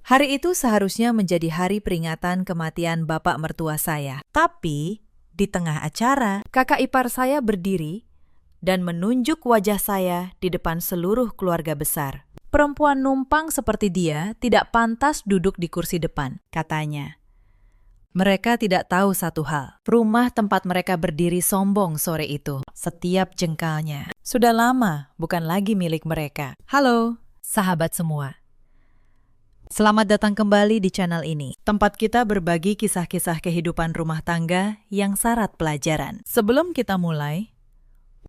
Hari itu seharusnya menjadi hari peringatan kematian bapak mertua saya. Tapi, di tengah acara, kakak ipar saya berdiri dan menunjuk wajah saya di depan seluruh keluarga besar. Perempuan numpang seperti dia tidak pantas duduk di kursi depan, katanya. Mereka tidak tahu satu hal. Rumah tempat mereka berdiri sombong sore itu. Setiap jengkalnya. Sudah lama bukan lagi milik mereka. Halo, sahabat semua. Selamat datang kembali di channel ini. Tempat kita berbagi kisah-kisah kehidupan rumah tangga yang syarat pelajaran. Sebelum kita mulai,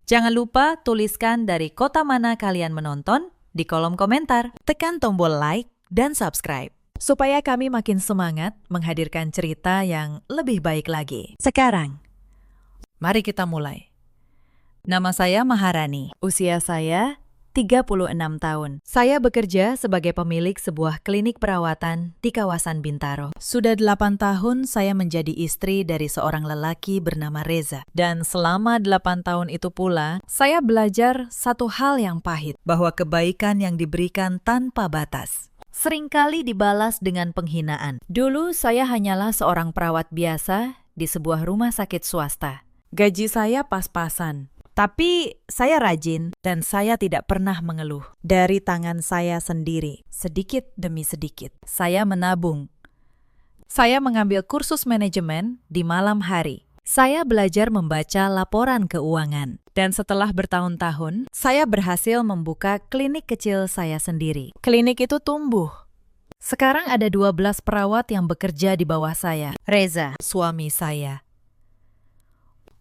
jangan lupa tuliskan dari kota mana kalian menonton di kolom komentar. Tekan tombol like dan subscribe, supaya kami makin semangat menghadirkan cerita yang lebih baik lagi. Sekarang, mari kita mulai. Nama saya Maharani. Usia saya 36 tahun. Saya bekerja sebagai pemilik sebuah klinik perawatan di kawasan Bintaro. Sudah 8 tahun saya menjadi istri dari seorang lelaki bernama Reza. Dan selama 8 tahun itu pula, saya belajar satu hal yang pahit, bahwa kebaikan yang diberikan tanpa batas seringkali dibalas dengan penghinaan. Dulu saya hanyalah seorang perawat biasa di sebuah rumah sakit swasta. Gaji saya pas-pasan. Tapi saya rajin dan saya tidak pernah mengeluh. Dari tangan saya sendiri, sedikit demi sedikit, saya menabung. Saya mengambil kursus manajemen di malam hari. Saya belajar membaca laporan keuangan. Dan setelah bertahun-tahun, saya berhasil membuka klinik kecil saya sendiri. Klinik itu tumbuh. Sekarang ada 12 perawat yang bekerja di bawah saya. Reza, suami saya,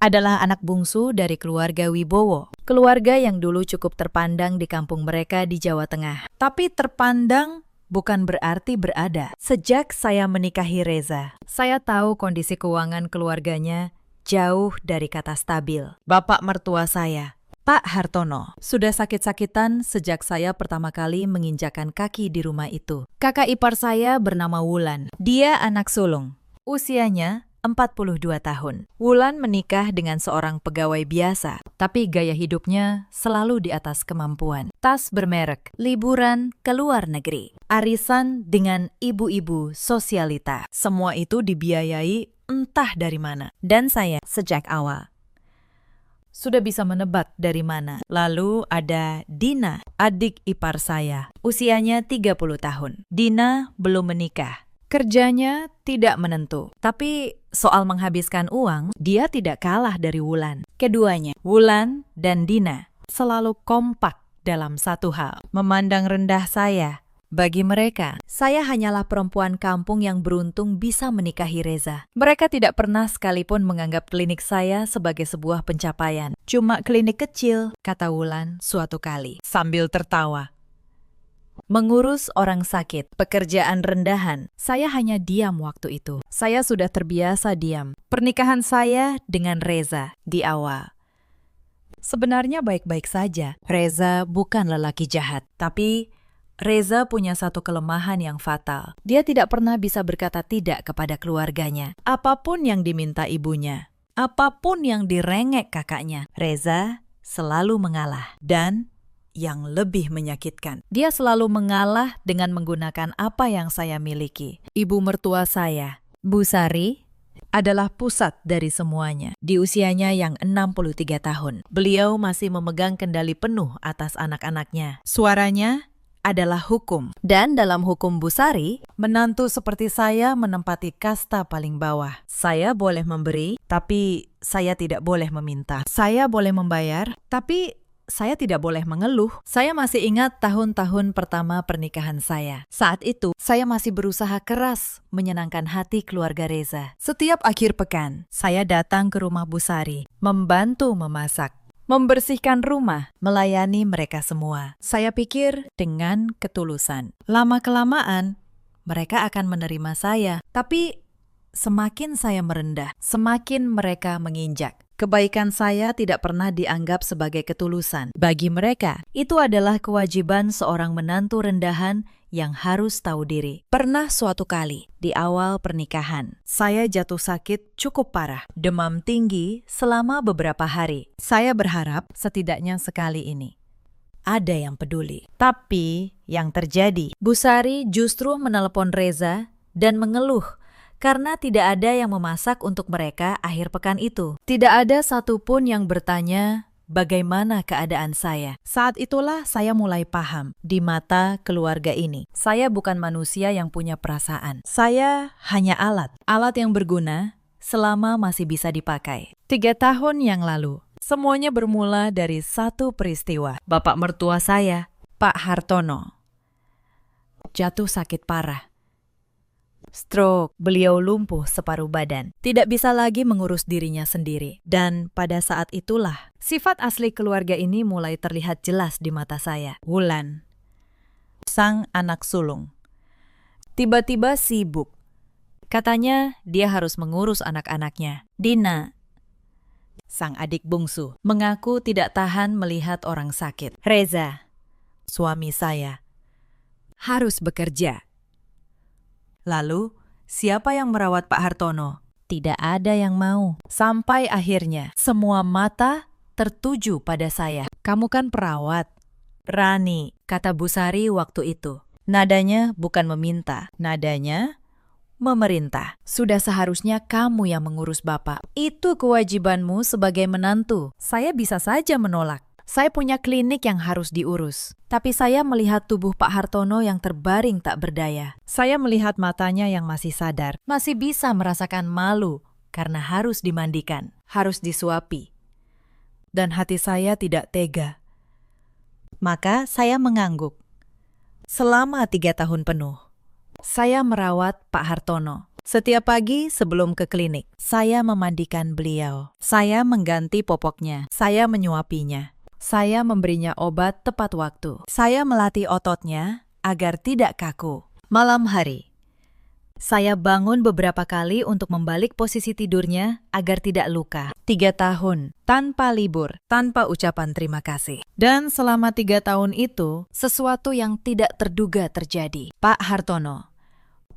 adalah anak bungsu dari keluarga Wibowo. Keluarga yang dulu cukup terpandang di kampung mereka di Jawa Tengah. Tapi terpandang bukan berarti berada. Sejak saya menikahi Reza, saya tahu kondisi keuangan keluarganya jauh dari kata stabil. Bapak mertua saya, Pak Hartono, sudah sakit-sakitan sejak saya pertama kali menginjakan kaki di rumah itu. Kakak ipar saya bernama Wulan. Dia anak sulung. Usianya 42 tahun. Wulan menikah dengan seorang pegawai biasa, tapi gaya hidupnya selalu di atas kemampuan. Tas bermerek, liburan ke luar negeri, arisan dengan ibu-ibu sosialita. Semua itu dibiayai entah dari mana. Dan saya sejak awal sudah bisa menebak dari mana. Lalu ada Dina, adik ipar saya. Usianya 30 tahun. Dina belum menikah. Kerjanya tidak menentu, tapi soal menghabiskan uang, dia tidak kalah dari Wulan. Keduanya, Wulan dan Dina, selalu kompak dalam satu hal, memandang rendah saya. Bagi mereka, saya hanyalah perempuan kampung yang beruntung bisa menikahi Reza. Mereka tidak pernah sekalipun menganggap klinik saya sebagai sebuah pencapaian. Cuma klinik kecil, kata Wulan suatu kali, sambil tertawa. Mengurus orang sakit, pekerjaan rendahan. Saya hanya diam waktu itu. Saya sudah terbiasa diam. Pernikahan saya dengan Reza di awal sebenarnya baik-baik saja. Reza bukan lelaki jahat, tapi Reza punya satu kelemahan yang fatal. Dia tidak pernah bisa berkata tidak kepada keluarganya. Apapun yang diminta ibunya, apapun yang direngek kakaknya, Reza selalu mengalah. Dan yang lebih menyakitkan, dia selalu mengalah dengan menggunakan apa yang saya miliki. Ibu mertua saya, Bu Sari, adalah pusat dari semuanya. Di usianya yang 63 tahun, beliau masih memegang kendali penuh atas anak-anaknya. Suaranya adalah hukum. Dan dalam hukum Bu Sari, menantu seperti saya menempati kasta paling bawah. Saya boleh memberi, tapi saya tidak boleh meminta. Saya boleh membayar, tapi saya tidak boleh mengeluh. Saya masih ingat tahun-tahun pertama pernikahan saya. Saat itu, saya masih berusaha keras menyenangkan hati keluarga Reza. Setiap akhir pekan, saya datang ke rumah Bu Sari, membantu memasak, membersihkan rumah, melayani mereka semua. Saya pikir dengan ketulusan. Lama-kelamaan, mereka akan menerima saya. Tapi semakin saya merendah, semakin mereka menginjak. Kebaikan saya tidak pernah dianggap sebagai ketulusan. Bagi mereka, itu adalah kewajiban seorang menantu rendahan yang harus tahu diri. Pernah suatu kali, di awal pernikahan, saya jatuh sakit cukup parah, demam tinggi selama beberapa hari. Saya berharap setidaknya sekali ini ada yang peduli. Tapi yang terjadi, Bu Sari justru menelepon Reza dan mengeluh karena tidak ada yang memasak untuk mereka akhir pekan itu. Tidak ada satupun yang bertanya bagaimana keadaan saya. Saat itulah saya mulai paham, di mata keluarga ini, saya bukan manusia yang punya perasaan. Saya hanya alat yang berguna selama masih bisa dipakai. 3 tahun yang lalu, semuanya bermula dari satu peristiwa. Bapak mertua saya, Pak Hartono, jatuh sakit parah. Stroke, beliau lumpuh separuh badan. Tidak bisa lagi mengurus dirinya sendiri. Dan pada saat itulah, sifat asli keluarga ini mulai terlihat jelas di mata saya. Wulan, sang anak sulung, tiba-tiba sibuk. Katanya dia harus mengurus anak-anaknya. Dina, sang adik bungsu, mengaku tidak tahan melihat orang sakit. Reza, suami saya, harus bekerja. Lalu, siapa yang merawat Pak Hartono? Tidak ada yang mau. Sampai akhirnya, semua mata tertuju pada saya. Kamu kan perawat. Rani, kata Bu Sari waktu itu. Nadanya bukan meminta, nadanya memerintah. Sudah seharusnya kamu yang mengurus Bapak. Itu kewajibanmu sebagai menantu. Saya bisa saja menolak. Saya punya klinik yang harus diurus. Tapi saya melihat tubuh Pak Hartono yang terbaring tak berdaya. Saya melihat matanya yang masih sadar. Masih bisa merasakan malu karena harus dimandikan, harus disuapi. Dan hati saya tidak tega. Maka saya mengangguk. Selama 3 tahun penuh, saya merawat Pak Hartono. Setiap pagi sebelum ke klinik, saya memandikan beliau. Saya mengganti popoknya. Saya menyuapinya. Saya memberinya obat tepat waktu. Saya melatih ototnya agar tidak kaku. Malam hari, saya bangun beberapa kali untuk membalik posisi tidurnya agar tidak luka. 3 tahun, tanpa libur, tanpa ucapan terima kasih. Dan selama 3 tahun itu, sesuatu yang tidak terduga terjadi. Pak Hartono,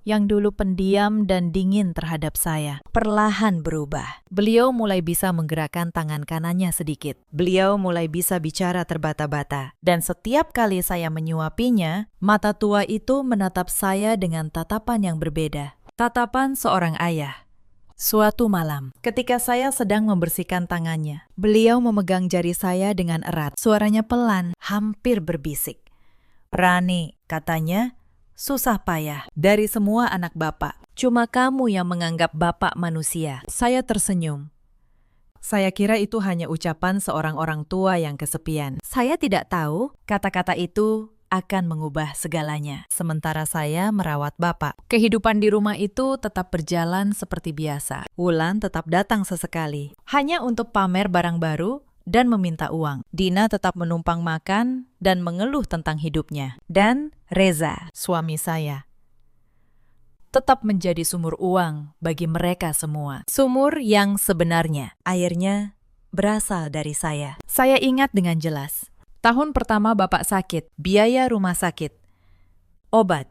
yang dulu pendiam dan dingin terhadap saya, perlahan berubah. Beliau mulai bisa menggerakkan tangan kanannya sedikit. Beliau mulai bisa bicara terbata-bata. Dan setiap kali saya menyuapinya, mata tua itu menatap saya dengan tatapan yang berbeda. Tatapan seorang ayah. Suatu malam, ketika saya sedang membersihkan tangannya, beliau memegang jari saya dengan erat. Suaranya pelan, hampir berbisik. Rani, katanya, susah payah dari semua anak Bapak. Cuma kamu yang menganggap Bapak manusia. Saya tersenyum. Saya kira itu hanya ucapan seorang orang tua yang kesepian. Saya tidak tahu kata-kata itu akan mengubah segalanya. Sementara saya merawat Bapak. Kehidupan di rumah itu tetap berjalan seperti biasa. Wulan tetap datang sesekali, hanya untuk pamer barang baru dan meminta uang. Dina tetap menumpang makan dan mengeluh tentang hidupnya. Dan Reza, suami saya, tetap menjadi sumur uang bagi mereka semua. Sumur yang sebenarnya airnya berasal dari saya. Saya ingat dengan jelas. Tahun pertama Bapak sakit, biaya rumah sakit, obat,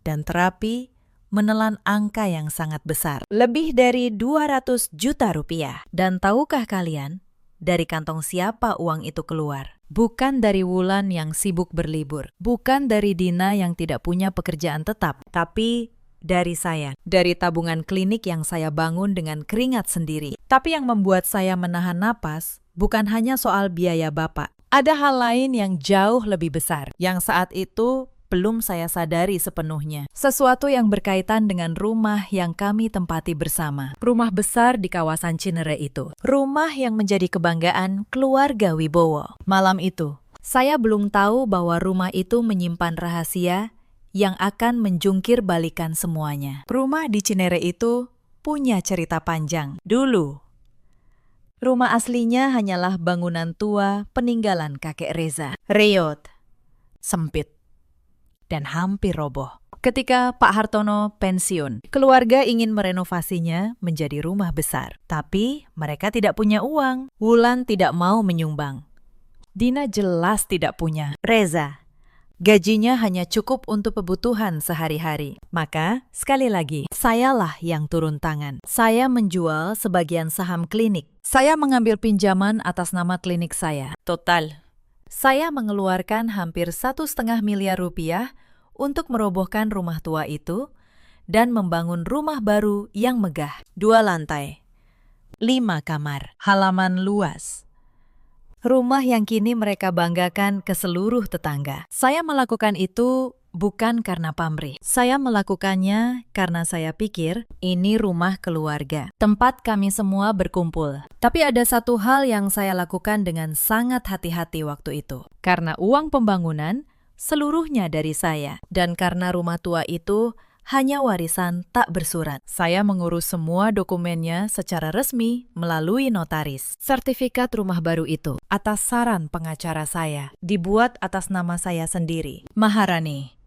dan terapi menelan angka yang sangat besar. Lebih dari 200 juta rupiah. Dan tahukah kalian, dari kantong siapa uang itu keluar? Bukan dari Wulan yang sibuk berlibur. Bukan dari Dina yang tidak punya pekerjaan tetap. Tapi dari saya. Dari tabungan klinik yang saya bangun dengan keringat sendiri. Tapi yang membuat saya menahan napas bukan hanya soal biaya Bapak. Ada hal lain yang jauh lebih besar. Yang saat itu belum saya sadari sepenuhnya. Sesuatu yang berkaitan dengan rumah yang kami tempati bersama. Rumah besar di kawasan Cinere itu. Rumah yang menjadi kebanggaan keluarga Wibowo. Malam itu, saya belum tahu bahwa rumah itu menyimpan rahasia yang akan menjungkir balikan semuanya. Rumah di Cinere itu punya cerita panjang. Dulu, rumah aslinya hanyalah bangunan tua peninggalan kakek Reza. Reot, sempit, dan hampir roboh. Ketika Pak Hartono pensiun, keluarga ingin merenovasinya menjadi rumah besar. Tapi mereka tidak punya uang. Wulan tidak mau menyumbang. Dina jelas tidak punya. Reza, gajinya hanya cukup untuk kebutuhan sehari-hari. Maka, sekali lagi, sayalah yang turun tangan. Saya menjual sebagian saham klinik. Saya mengambil pinjaman atas nama klinik saya. Total Saya mengeluarkan hampir 1,5 miliar rupiah untuk merobohkan rumah tua itu dan membangun rumah baru yang megah. 2 lantai, 5 kamar, halaman luas. Rumah yang kini mereka banggakan ke seluruh tetangga. Saya melakukan itu bukan karena pamrih. Saya melakukannya karena saya pikir ini rumah keluarga, tempat kami semua berkumpul. Tapi ada satu hal yang saya lakukan dengan sangat hati-hati waktu itu. Karena uang pembangunan seluruhnya dari saya. Dan karena rumah tua itu hanya warisan tak bersurat. Saya mengurus semua dokumennya secara resmi melalui notaris. Sertifikat rumah baru itu, atas saran pengacara saya, dibuat atas nama saya sendiri, Maharani.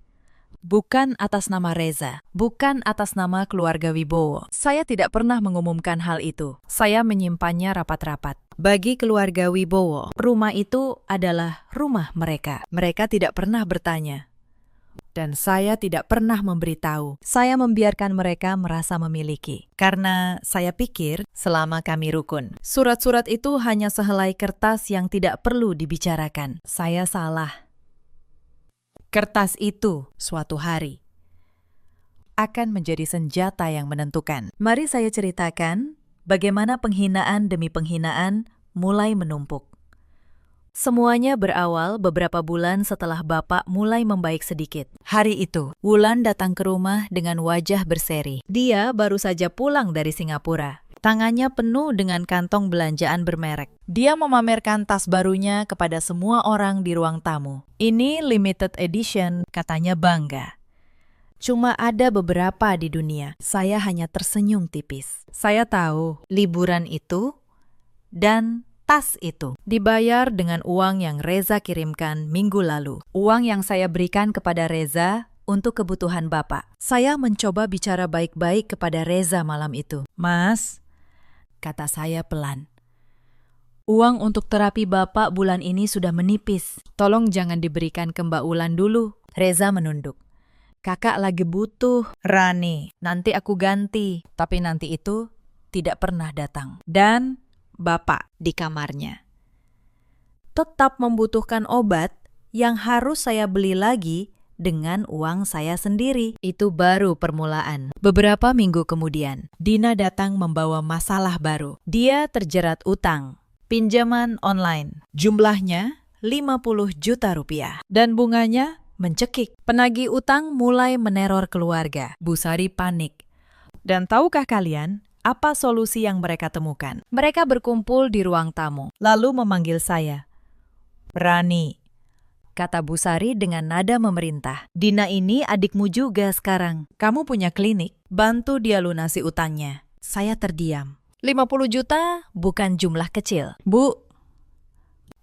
Bukan atas nama Reza, bukan atas nama keluarga Wibowo. Saya tidak pernah mengumumkan hal itu. Saya menyimpannya rapat-rapat. Bagi keluarga Wibowo, rumah itu adalah rumah mereka. Mereka tidak pernah bertanya. Dan saya tidak pernah memberitahu. Saya membiarkan mereka merasa memiliki. Karena saya pikir selama kami rukun. Surat-surat itu hanya sehelai kertas yang tidak perlu dibicarakan. Saya salah. Kertas itu suatu hari akan menjadi senjata yang menentukan. Mari saya ceritakan bagaimana penghinaan demi penghinaan mulai menumpuk. Semuanya berawal beberapa bulan setelah Bapak mulai membaik sedikit. Hari itu, Wulan datang ke rumah dengan wajah berseri. Dia baru saja pulang dari Singapura. Tangannya penuh dengan kantong belanjaan bermerek. Dia memamerkan tas barunya kepada semua orang di ruang tamu. Ini limited edition, katanya bangga. Cuma ada beberapa di dunia. Saya hanya tersenyum tipis. Saya tahu liburan itu dan tas itu dibayar dengan uang yang Reza kirimkan minggu lalu. Uang yang saya berikan kepada Reza untuk kebutuhan Bapak. Saya mencoba bicara baik-baik kepada Reza malam itu. Mas, kata saya pelan. Uang untuk terapi Bapak bulan ini sudah menipis. Tolong jangan diberikan ke Mbak Wulan dulu. Reza menunduk. Kakak lagi butuh. Rani, nanti aku ganti. Tapi nanti itu tidak pernah datang. Dan Bapak di kamarnya tetap membutuhkan obat yang harus saya beli lagi dengan uang saya sendiri. Itu baru permulaan. Beberapa minggu kemudian, Dina datang membawa masalah baru. Dia terjerat utang, pinjaman online. Jumlahnya 50 juta rupiah. Dan bunganya mencekik. Penagih utang mulai meneror keluarga. Busari panik. Dan tahukah kalian apa solusi yang mereka temukan? Mereka berkumpul di ruang tamu, lalu memanggil saya. Rani, kata Busari dengan nada memerintah. Dina ini adikmu juga sekarang. Kamu punya klinik, bantu dia lunasi utangnya. Saya terdiam. 50 juta bukan jumlah kecil. Bu,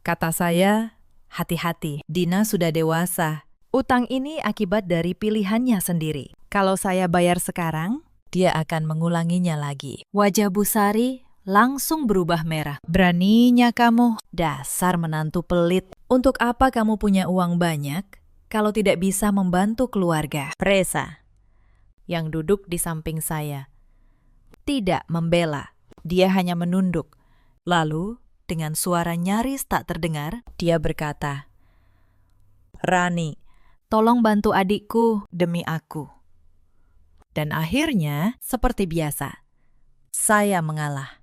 kata saya, hati-hati. Dina sudah dewasa. Utang ini akibat dari pilihannya sendiri. Kalau saya bayar sekarang, dia akan mengulanginya lagi. Wajah Busari langsung berubah merah. Beraninya kamu, dasar menantu pelit. Untuk apa kamu punya uang banyak kalau tidak bisa membantu keluarga? Reza, yang duduk di samping saya, tidak membela. Dia hanya menunduk. Lalu, dengan suara nyaris tak terdengar, dia berkata, Rani, tolong bantu adikku demi aku. Dan akhirnya, seperti biasa, saya mengalah.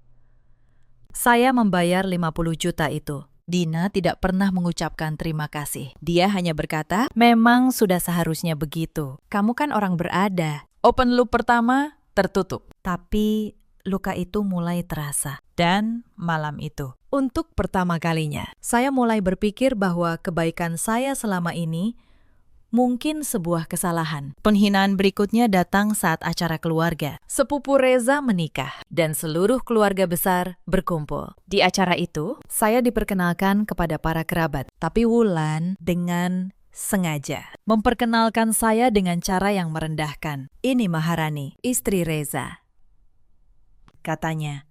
Saya membayar 50 juta itu. Dina tidak pernah mengucapkan terima kasih. Dia hanya berkata, memang sudah seharusnya begitu. Kamu kan orang berada. Open loop pertama tertutup. Tapi luka itu mulai terasa. Dan malam itu, untuk pertama kalinya, saya mulai berpikir bahwa kebaikan saya selama ini mungkin sebuah kesalahan. Penghinaan berikutnya datang saat acara keluarga. Sepupu Reza menikah dan seluruh keluarga besar berkumpul. Di acara itu, saya diperkenalkan kepada para kerabat. Tapi Wulan dengan sengaja memperkenalkan saya dengan cara yang merendahkan. Ini Maharani, istri Reza. Katanya,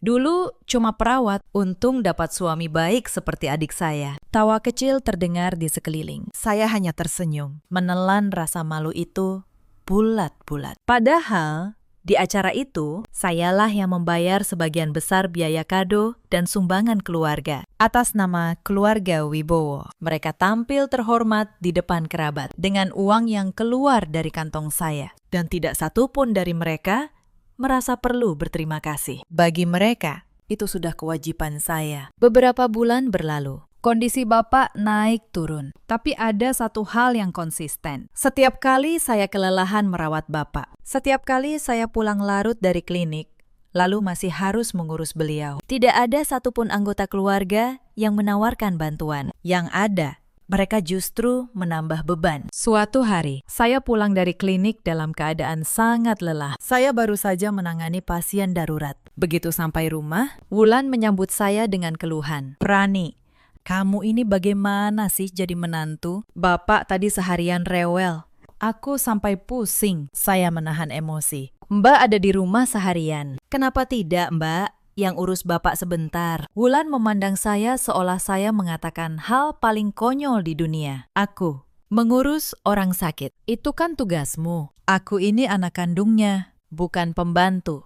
dulu cuma perawat, untung dapat suami baik seperti adik saya. Tawa kecil terdengar di sekeliling. Saya hanya tersenyum, menelan rasa malu itu bulat-bulat. Padahal, Di acara itu, sayalah yang membayar sebagian besar biaya kado dan sumbangan keluarga. Atas nama keluarga Wibowo, mereka tampil terhormat di depan kerabat dengan uang yang keluar dari kantong saya. Dan tidak satu pun dari mereka merasa perlu berterima kasih. Bagi mereka, itu sudah kewajiban saya. Beberapa bulan berlalu. Kondisi Bapak naik turun, tapi ada satu hal yang konsisten. Setiap kali saya kelelahan merawat Bapak, setiap kali saya pulang larut dari klinik, lalu masih harus mengurus beliau. Tidak ada satupun anggota keluarga yang menawarkan bantuan. Yang ada, mereka justru menambah beban. Suatu hari, saya pulang dari klinik dalam keadaan sangat lelah. Saya baru saja menangani pasien darurat. Begitu sampai rumah, Wulan menyambut saya dengan keluhan. "Rani, kamu ini bagaimana sih jadi menantu? Bapak tadi seharian rewel. Aku sampai pusing." Saya menahan emosi. "Mbak ada di rumah seharian. Kenapa tidak, Mbak? Yang urus Bapak sebentar." Wulan memandang saya seolah saya mengatakan hal paling konyol di dunia. "Aku mengurus orang sakit. Itu kan tugasmu. Aku ini anak kandungnya, bukan pembantu."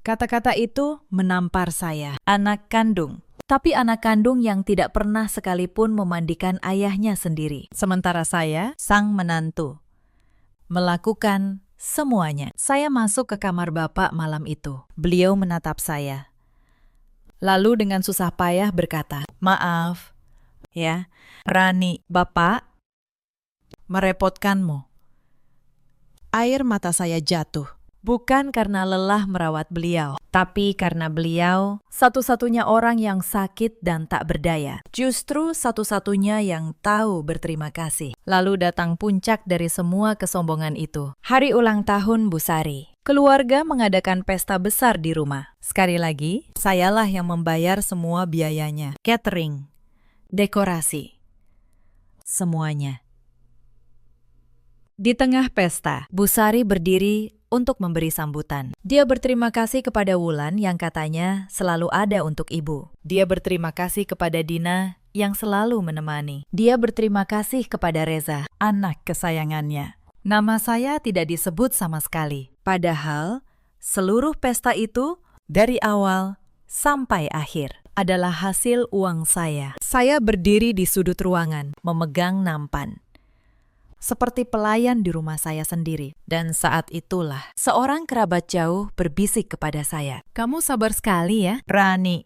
Kata-kata itu menampar saya. Anak kandung. Tapi anak kandung yang tidak pernah sekalipun memandikan ayahnya sendiri. Sementara saya, sang menantu, melakukan semuanya. Saya masuk ke kamar Bapak malam itu. Beliau menatap saya. Lalu dengan susah payah berkata, "Maaf, ya, Rani, Bapak merepotkanmu." Air mata saya jatuh. Bukan karena lelah merawat beliau, tapi karena beliau satu-satunya orang yang sakit dan tak berdaya. Justru satu-satunya yang tahu berterima kasih. Lalu datang puncak dari semua kesombongan itu. Hari ulang tahun Bu Sari. Keluarga mengadakan pesta besar di rumah. Sekali lagi, sayalah yang membayar semua biayanya. Catering, dekorasi, semuanya. Di tengah pesta, Bu Sari berdiri untuk memberi sambutan. Dia berterima kasih kepada Wulan yang katanya selalu ada untuk ibu. Dia berterima kasih kepada Dina yang selalu menemani. Dia berterima kasih kepada Reza, anak kesayangannya. Nama saya tidak disebut sama sekali. Padahal, seluruh pesta itu dari awal sampai akhir adalah hasil uang saya. Saya berdiri di sudut ruangan, memegang nampan. Seperti pelayan di rumah saya sendiri. Dan saat itulah, seorang kerabat jauh berbisik kepada saya. "Kamu sabar sekali ya, Rani.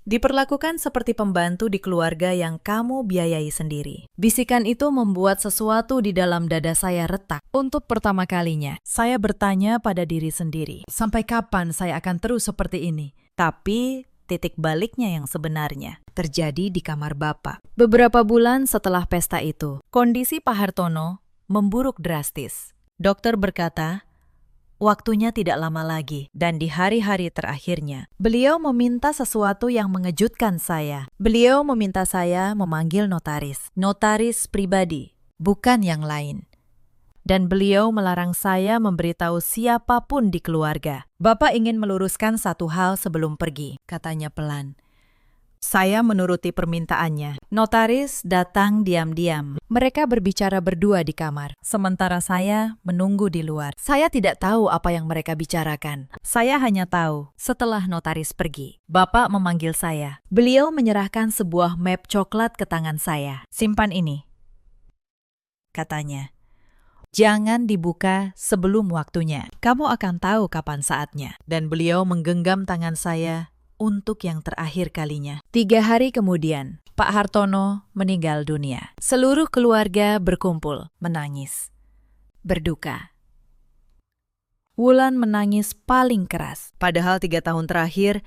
Diperlakukan seperti pembantu di keluarga yang kamu biayai sendiri." Bisikan itu membuat sesuatu di dalam dada saya retak. Untuk pertama kalinya, saya bertanya pada diri sendiri, sampai kapan saya akan terus seperti ini? Tapi titik baliknya yang sebenarnya terjadi di kamar Bapak. Beberapa bulan setelah pesta itu, kondisi Pak Hartono memburuk drastis. Dokter berkata, waktunya tidak lama lagi, dan di hari-hari terakhirnya, beliau meminta sesuatu yang mengejutkan saya. Beliau meminta saya memanggil notaris. Notaris pribadi, bukan yang lain. Dan beliau melarang saya memberitahu siapapun di keluarga. "Bapak ingin meluruskan satu hal sebelum pergi," katanya pelan. Saya menuruti permintaannya. Notaris datang diam-diam. Mereka berbicara berdua di kamar, sementara saya menunggu di luar. Saya tidak tahu apa yang mereka bicarakan. Saya hanya tahu, setelah notaris pergi, Bapak memanggil saya. Beliau menyerahkan sebuah map coklat ke tangan saya. "Simpan ini," katanya. "Jangan dibuka sebelum waktunya. Kamu akan tahu kapan saatnya." Dan beliau menggenggam tangan saya untuk yang terakhir kalinya. 3 hari kemudian, Pak Hartono meninggal dunia. Seluruh keluarga berkumpul, menangis, berduka. Wulan menangis paling keras. Padahal 3 tahun terakhir,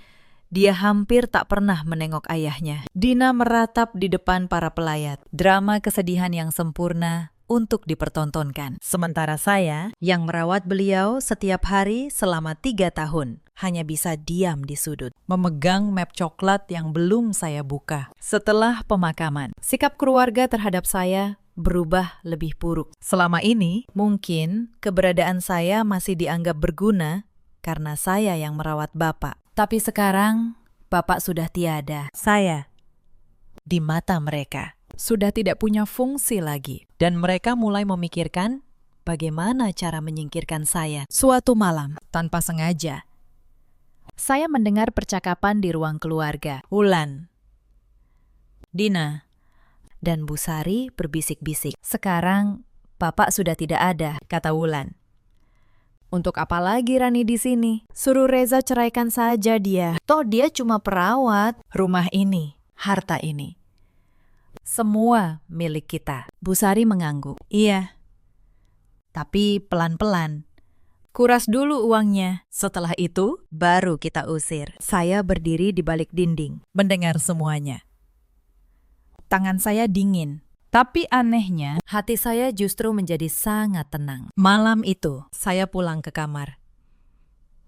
dia hampir tak pernah menengok ayahnya. Dina meratap di depan para pelayat. Drama kesedihan yang sempurna untuk dipertontonkan. Sementara saya, yang merawat beliau setiap hari selama 3 tahun, hanya bisa diam di sudut, memegang map coklat yang belum saya buka. Setelah pemakaman, sikap keluarga terhadap saya berubah lebih buruk. Selama ini, mungkin keberadaan saya masih dianggap berguna karena saya yang merawat Bapak. Tapi sekarang, Bapak sudah tiada. Saya, di mata mereka, sudah tidak punya fungsi lagi. Dan mereka mulai memikirkan bagaimana cara menyingkirkan saya. Suatu malam, tanpa sengaja, saya mendengar percakapan di ruang keluarga. Wulan, Dina, dan Bu Sari berbisik-bisik. Sekarang Bapak sudah tidak ada, kata Wulan. Untuk apa lagi Rani di sini? Suruh Reza ceraikan saja dia. Toh dia cuma perawat. Rumah ini, harta ini, semua milik kita. Bu Sari mengangguk. Iya, tapi pelan-pelan. Kuras dulu uangnya. Setelah itu, baru kita usir. Saya berdiri di balik dinding, mendengar semuanya. Tangan saya dingin. Tapi anehnya, hati saya justru menjadi sangat tenang. Malam itu, saya pulang ke kamar.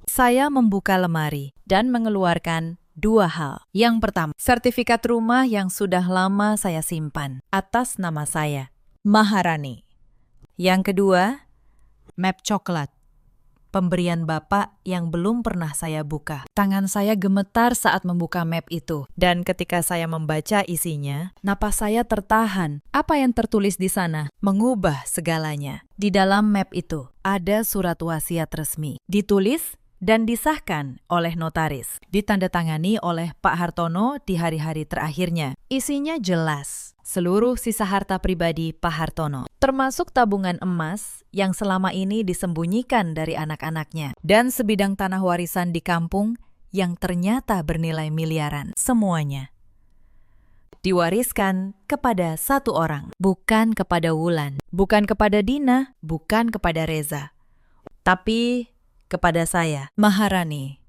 Saya membuka lemari dan mengeluarkan 2 hal. Yang pertama, sertifikat rumah yang sudah lama saya simpan atas nama saya, Maharani. Yang kedua, map coklat, pemberian Bapak yang belum pernah saya buka. Tangan saya gemetar saat membuka map itu. Dan ketika saya membaca isinya, napas saya tertahan. Apa yang tertulis di sana mengubah segalanya. Di dalam map itu ada surat wasiat resmi. Ditulis dan disahkan oleh notaris. Ditandatangani oleh Pak Hartono di hari-hari terakhirnya. Isinya jelas. Seluruh sisa harta pribadi Pak Hartono, termasuk tabungan emas yang selama ini disembunyikan dari anak-anaknya, dan sebidang tanah warisan di kampung yang ternyata bernilai miliaran. Semuanya diwariskan kepada satu orang, bukan kepada Wulan, bukan kepada Dina, bukan kepada Reza, tapi kepada saya, Maharani.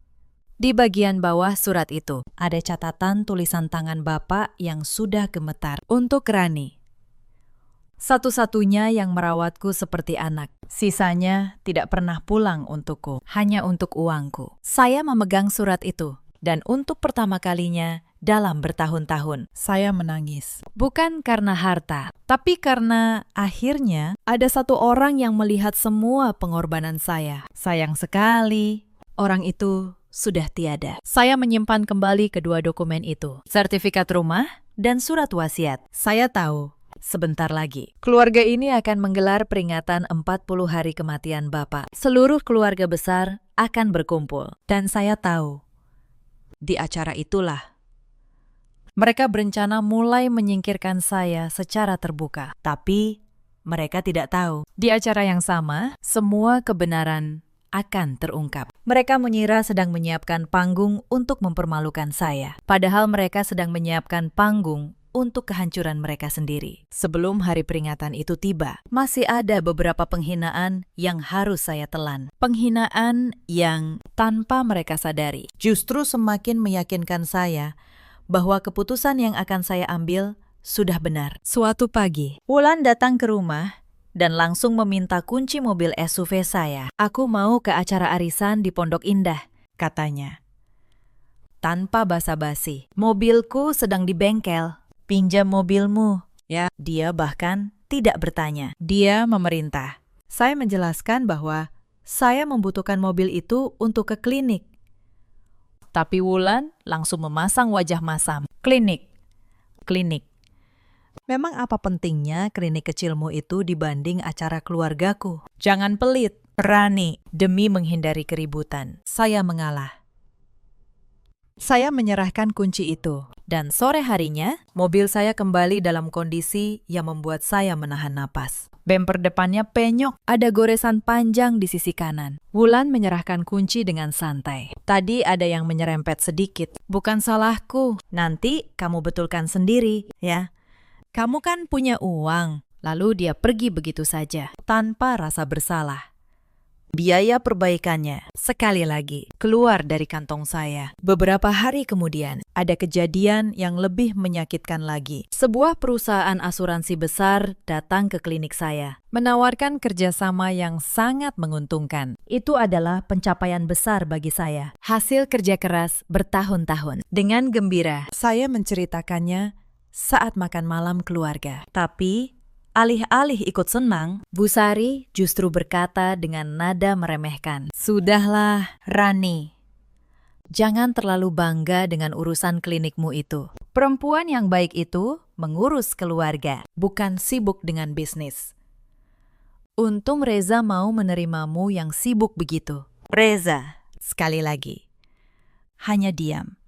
Di bagian bawah surat itu, ada catatan tulisan tangan Bapak yang sudah gemetar. Untuk Rani, satu-satunya yang merawatku seperti anak. Sisanya tidak pernah pulang untukku, hanya untuk uangku. Saya memegang surat itu, dan untuk pertama kalinya dalam bertahun-tahun, saya menangis. Bukan karena harta, tapi karena akhirnya ada satu orang yang melihat semua pengorbanan saya. Sayang sekali, orang itu sudah tiada. Saya menyimpan kembali kedua dokumen itu, sertifikat rumah dan surat wasiat. Saya tahu, sebentar lagi, keluarga ini akan menggelar peringatan 40 hari kematian Bapak. Seluruh keluarga besar akan berkumpul. Dan saya tahu, di acara itulah, mereka berencana mulai menyingkirkan saya secara terbuka. Tapi, mereka tidak tahu, di acara yang sama, semua kebenaran akan terungkap. Mereka mengira sedang menyiapkan panggung untuk mempermalukan saya. Padahal mereka sedang menyiapkan panggung untuk kehancuran mereka sendiri. Sebelum hari peringatan itu tiba, masih ada beberapa penghinaan yang harus saya telan. Penghinaan yang tanpa mereka sadari justru semakin meyakinkan saya bahwa keputusan yang akan saya ambil sudah benar. Suatu pagi, Wulan datang ke rumah dan langsung meminta kunci mobil SUV saya. Aku mau ke acara arisan di Pondok Indah, katanya. Tanpa basa-basi, mobilku sedang di bengkel. Pinjam mobilmu. Ya, dia bahkan tidak bertanya. Dia memerintah. Saya menjelaskan bahwa saya membutuhkan mobil itu untuk ke klinik. Tapi Wulan langsung memasang wajah masam. Klinik. Memang apa pentingnya klinik kecilmu itu dibanding acara keluargaku? Jangan pelit, Rani. Demi menghindari keributan, saya mengalah. Saya menyerahkan kunci itu, dan sore harinya, mobil saya kembali dalam kondisi yang membuat saya menahan napas. Bemper depannya penyok, ada goresan panjang di sisi kanan. Wulan menyerahkan kunci dengan santai. Tadi ada yang menyerempet sedikit. Bukan salahku, nanti kamu betulkan sendiri, ya. Kamu kan punya uang. Lalu dia pergi begitu saja, tanpa rasa bersalah. Biaya perbaikannya, sekali lagi, keluar dari kantong saya. Beberapa hari kemudian, ada kejadian yang lebih menyakitkan lagi. Sebuah perusahaan asuransi besar datang ke klinik saya, menawarkan kerjasama yang sangat menguntungkan. Itu adalah pencapaian besar bagi saya. Hasil kerja keras bertahun-tahun. Dengan gembira, saya menceritakannya saat makan malam keluarga. Tapi alih-alih ikut senang, Bu Sari justru berkata dengan nada meremehkan, "Sudahlah, Rani. Jangan terlalu bangga dengan urusan klinikmu itu. Perempuan yang baik itu mengurus keluarga, bukan sibuk dengan bisnis." Untung Reza mau menerimamu yang sibuk begitu. Reza, sekali lagi, hanya diam.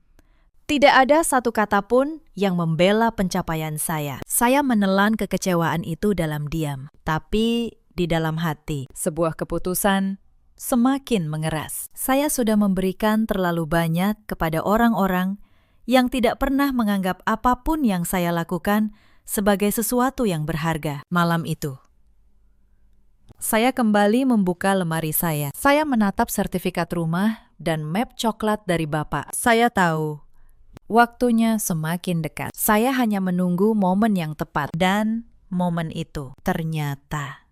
Tidak ada satu kata pun yang membela pencapaian saya. Saya menelan kekecewaan itu dalam diam. Tapi di dalam hati, sebuah keputusan semakin mengeras. Saya sudah memberikan terlalu banyak kepada orang-orang yang tidak pernah menganggap apapun yang saya lakukan sebagai sesuatu yang berharga. Malam itu, saya kembali membuka lemari saya. Saya menatap sertifikat rumah dan map coklat dari Bapak. Saya tahu waktunya semakin dekat. Saya hanya menunggu momen yang tepat. Dan momen itu ternyata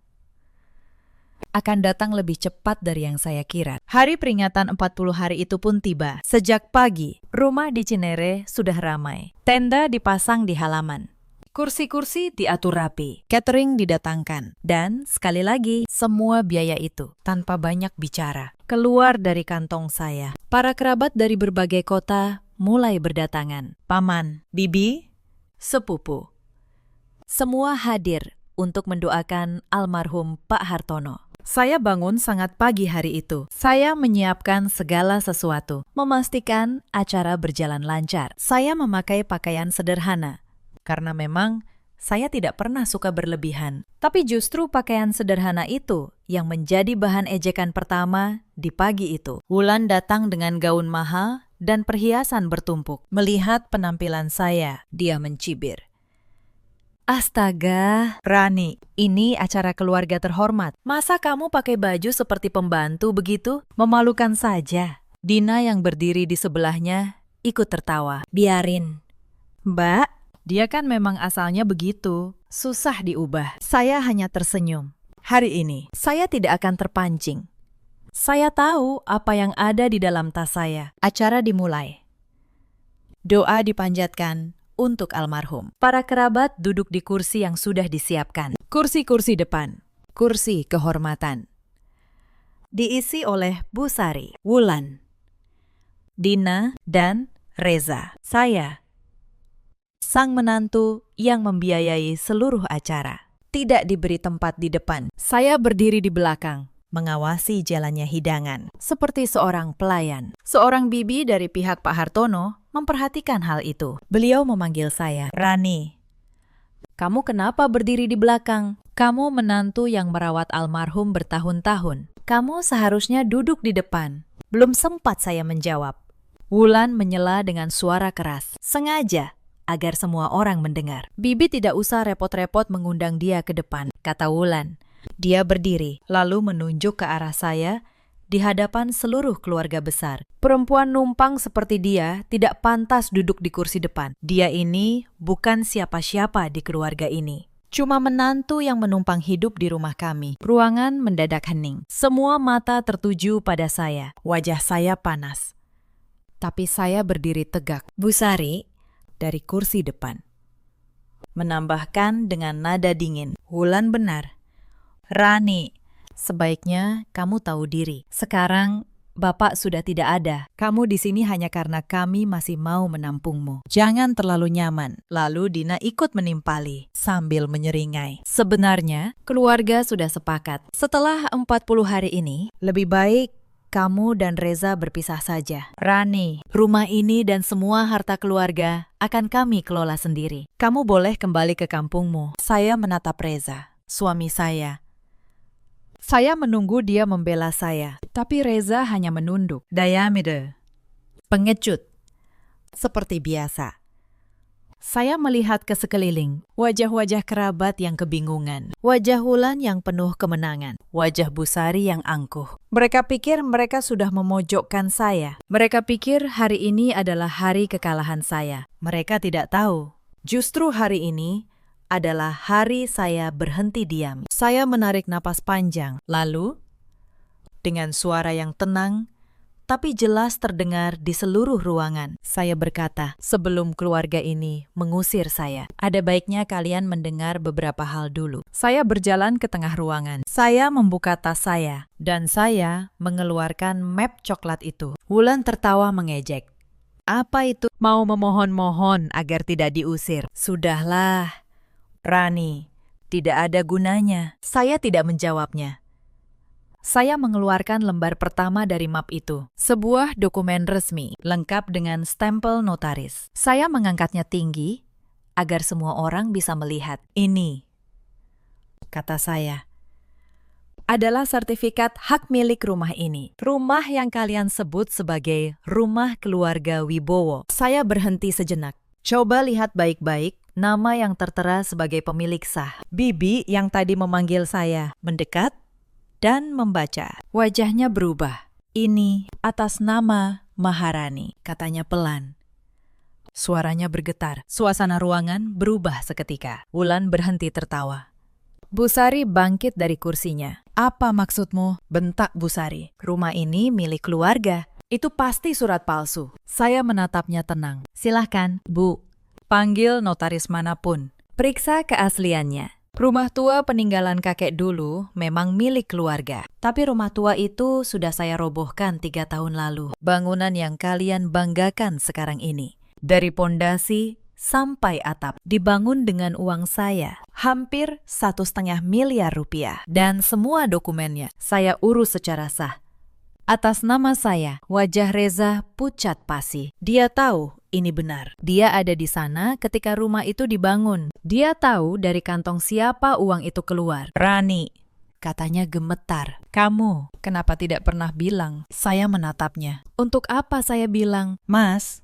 akan datang lebih cepat dari yang saya kira. Hari peringatan 40 hari itu pun tiba. Sejak pagi, rumah di Cinere sudah ramai. Tenda dipasang di halaman. Kursi-kursi diatur rapi. Catering didatangkan. Dan sekali lagi, semua biaya itu tanpa banyak bicara keluar dari kantong saya. Para kerabat dari berbagai kota mulai berdatangan. Paman, bibi, sepupu. Semua hadir untuk mendoakan almarhum Pak Hartono. Saya bangun sangat pagi hari itu. Saya menyiapkan segala sesuatu, memastikan acara berjalan lancar. Saya memakai pakaian sederhana, karena memang saya tidak pernah suka berlebihan. Tapi justru pakaian sederhana itu yang menjadi bahan ejekan pertama di pagi itu. Wulan datang dengan gaun mahal dan perhiasan bertumpuk. Melihat penampilan saya, dia mencibir. Astaga, Rani, ini acara keluarga terhormat. Masa kamu pakai baju seperti pembantu begitu? Memalukan saja. Dina yang berdiri di sebelahnya ikut tertawa. Biarin. Mbak, dia kan memang asalnya begitu. Susah diubah. Saya hanya tersenyum. Hari ini, saya tidak akan terpancing. Saya tahu apa yang ada di dalam tas saya. Acara dimulai. Doa dipanjatkan untuk almarhum. Para kerabat duduk di kursi yang sudah disiapkan. Kursi-kursi depan. Kursi kehormatan. Diisi oleh Bu Sari, Wulan, Dina, dan Reza. Saya, sang menantu yang membiayai seluruh acara. Tidak diberi tempat di depan. Saya berdiri di belakang, mengawasi jalannya hidangan. Seperti seorang pelayan. Seorang bibi dari pihak Pak Hartono memperhatikan hal itu. Beliau memanggil saya, Rani. Kamu kenapa berdiri di belakang? Kamu menantu yang merawat almarhum bertahun-tahun. Kamu seharusnya duduk di depan. Belum sempat saya menjawab. Wulan menyela dengan suara keras. Sengaja, agar semua orang mendengar. Bibi tidak usah repot-repot mengundang dia ke depan, kata Wulan. Dia berdiri, lalu menunjuk ke arah saya di hadapan seluruh keluarga besar. Perempuan numpang seperti dia tidak pantas duduk di kursi depan. Dia ini bukan siapa-siapa di keluarga ini. Cuma menantu yang menumpang hidup di rumah kami. Ruangan mendadak hening. Semua mata tertuju pada saya. Wajah saya panas. Tapi saya berdiri tegak. Bu Sari, dari kursi depan, menambahkan dengan nada dingin. Wulan benar. Rani, sebaiknya kamu tahu diri. Sekarang Bapak sudah tidak ada. Kamu di sini hanya karena kami masih mau menampungmu. Jangan terlalu nyaman. Lalu Dina ikut menimpali sambil menyeringai. Sebenarnya keluarga sudah sepakat. Setelah 40 hari ini, lebih baik kamu dan Reza berpisah saja. Rani, rumah ini dan semua harta keluarga akan kami kelola sendiri. Kamu boleh kembali ke kampungmu. Saya menatap Reza, suami saya. Saya menunggu dia membela saya, tapi Reza hanya menunduk. Dayamide. Pengecut. Seperti biasa. Saya melihat ke sekeliling, wajah-wajah kerabat yang kebingungan, wajah Wulan yang penuh kemenangan, wajah Bu Sari yang angkuh. Mereka pikir mereka sudah memojokkan saya. Mereka pikir hari ini adalah hari kekalahan saya. Mereka tidak tahu, justru hari ini adalah hari saya berhenti diam. Saya menarik napas panjang, lalu dengan suara yang tenang tapi jelas terdengar di seluruh ruangan, saya berkata, sebelum keluarga ini mengusir saya, ada baiknya kalian mendengar beberapa hal dulu. Saya berjalan ke tengah ruangan. Saya membuka tas saya, dan saya mengeluarkan map coklat itu. Wulan tertawa mengejek. Apa itu? Mau memohon-mohon agar tidak diusir? Sudahlah, Rani. Tidak ada gunanya. Saya tidak menjawabnya. Saya mengeluarkan lembar pertama dari map itu. Sebuah dokumen resmi, lengkap dengan stempel notaris. Saya mengangkatnya tinggi, agar semua orang bisa melihat. Ini, kata saya, adalah sertifikat hak milik rumah ini. Rumah yang kalian sebut sebagai rumah keluarga Wibowo. Saya berhenti sejenak. Coba lihat baik-baik nama yang tertera sebagai pemilik sah. Bibi yang tadi memanggil saya mendekat dan membaca. Wajahnya berubah. Ini atas nama Maharani, katanya pelan. Suaranya bergetar. Suasana ruangan berubah seketika. Wulan berhenti tertawa. Bu Sari bangkit dari kursinya. Apa maksudmu? Bentak Bu Sari. Rumah ini milik keluarga. Itu pasti surat palsu. Saya menatapnya tenang. Silahkan, Bu. Panggil notaris manapun. Periksa keasliannya. Rumah tua peninggalan kakek dulu memang milik keluarga. Tapi rumah tua itu sudah saya robohkan 3 tahun lalu. Bangunan yang kalian banggakan sekarang ini. Dari pondasi sampai atap dibangun dengan uang saya. Hampir 1,5 miliar rupiah. Dan semua dokumennya saya urus secara sah. Atas nama saya, wajah Reza pucat pasi. Dia tahu ini benar. Dia ada di sana ketika rumah itu dibangun. Dia tahu dari kantong siapa uang itu keluar. Rani, katanya gemetar. Kamu, kenapa tidak pernah bilang? Saya menatapnya. Untuk apa saya bilang? Mas,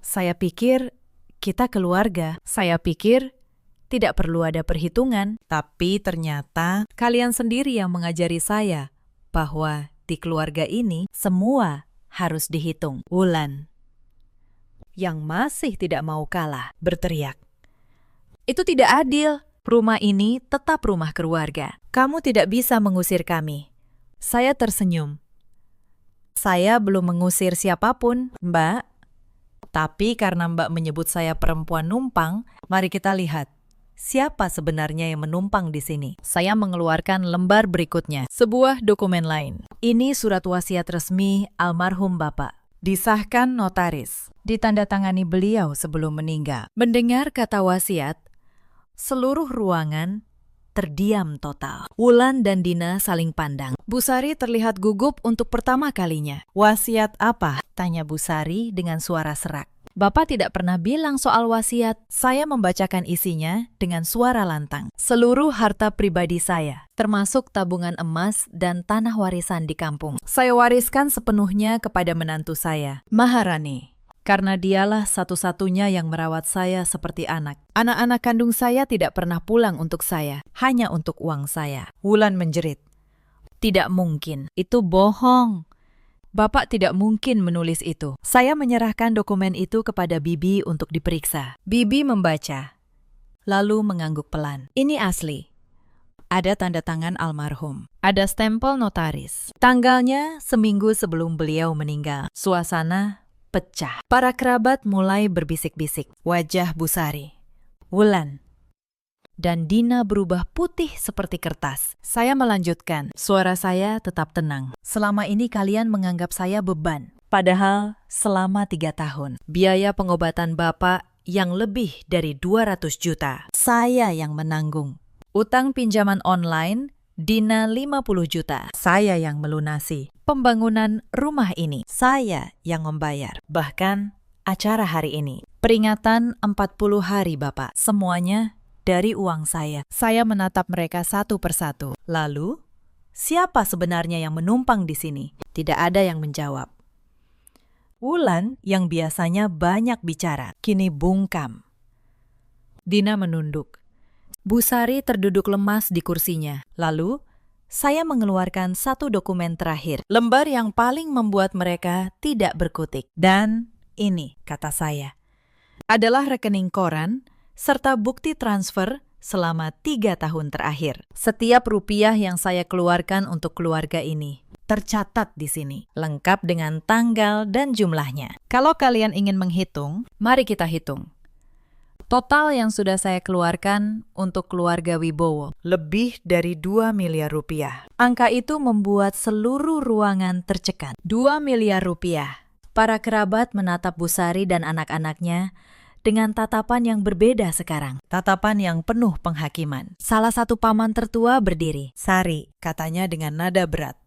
saya pikir kita keluarga. Saya pikir tidak perlu ada perhitungan. Tapi ternyata kalian sendiri yang mengajari saya bahwa di keluarga ini, semua harus dihitung. Wulan, yang masih tidak mau kalah, berteriak. Itu tidak adil. Rumah ini tetap rumah keluarga. Kamu tidak bisa mengusir kami. Saya tersenyum. Saya belum mengusir siapapun, Mbak. Tapi karena Mbak menyebut saya perempuan numpang, mari kita lihat. Siapa sebenarnya yang menumpang di sini? Saya mengeluarkan lembar berikutnya, sebuah dokumen lain. Ini surat wasiat resmi almarhum Bapak. Disahkan notaris. Ditandatangani beliau sebelum meninggal. Mendengar kata wasiat, seluruh ruangan terdiam total. Wulan dan Dina saling pandang. Bu Sari terlihat gugup untuk pertama kalinya. Wasiat apa? Tanya Bu Sari dengan suara serak. Bapak tidak pernah bilang soal wasiat. Saya membacakan isinya dengan suara lantang. Seluruh harta pribadi saya, termasuk tabungan emas dan tanah warisan di kampung, saya wariskan sepenuhnya kepada menantu saya, Maharani. Karena dialah satu-satunya yang merawat saya seperti anak. Anak-anak kandung saya tidak pernah pulang untuk saya, hanya untuk uang saya. Wulan menjerit. Tidak mungkin, itu bohong. Bapak tidak mungkin menulis itu. Saya menyerahkan dokumen itu kepada Bibi untuk diperiksa. Bibi membaca, lalu mengangguk pelan. Ini asli. Ada tanda tangan almarhum. Ada stempel notaris. Tanggalnya seminggu sebelum beliau meninggal. Suasana pecah. Para kerabat mulai berbisik-bisik. Wajah Bu Sari, Wulan, dan Dina berubah putih seperti kertas. Saya melanjutkan. Suara saya tetap tenang. Selama ini kalian menganggap saya beban. Padahal selama 3 tahun, biaya pengobatan Bapak yang lebih dari 200 juta. Saya yang menanggung. Utang pinjaman online, Dina 50 juta. Saya yang melunasi. Pembangunan rumah ini, saya yang membayar. Bahkan acara hari ini. Peringatan 40 hari Bapak. Semuanya dari uang saya. Saya menatap mereka satu persatu. Lalu, siapa sebenarnya yang menumpang di sini? Tidak ada yang menjawab. Wulan yang biasanya banyak bicara, kini bungkam. Dina menunduk. Bu Sari terduduk lemas di kursinya. Lalu, saya mengeluarkan satu dokumen terakhir. Lembar yang paling membuat mereka tidak berkutik. Dan ini, kata saya, adalah rekening koran serta bukti transfer selama 3 tahun terakhir. Setiap rupiah yang saya keluarkan untuk keluarga ini tercatat di sini, lengkap dengan tanggal dan jumlahnya. Kalau kalian ingin menghitung, mari kita hitung. Total yang sudah saya keluarkan untuk keluarga Wibowo, lebih dari 2 miliar rupiah. Angka itu membuat seluruh ruangan tercekat. 2 miliar rupiah. Para kerabat menatap Bu Sari dan anak-anaknya dengan tatapan yang berbeda sekarang. Tatapan yang penuh penghakiman. Salah satu paman tertua berdiri. "Sari," katanya dengan nada berat.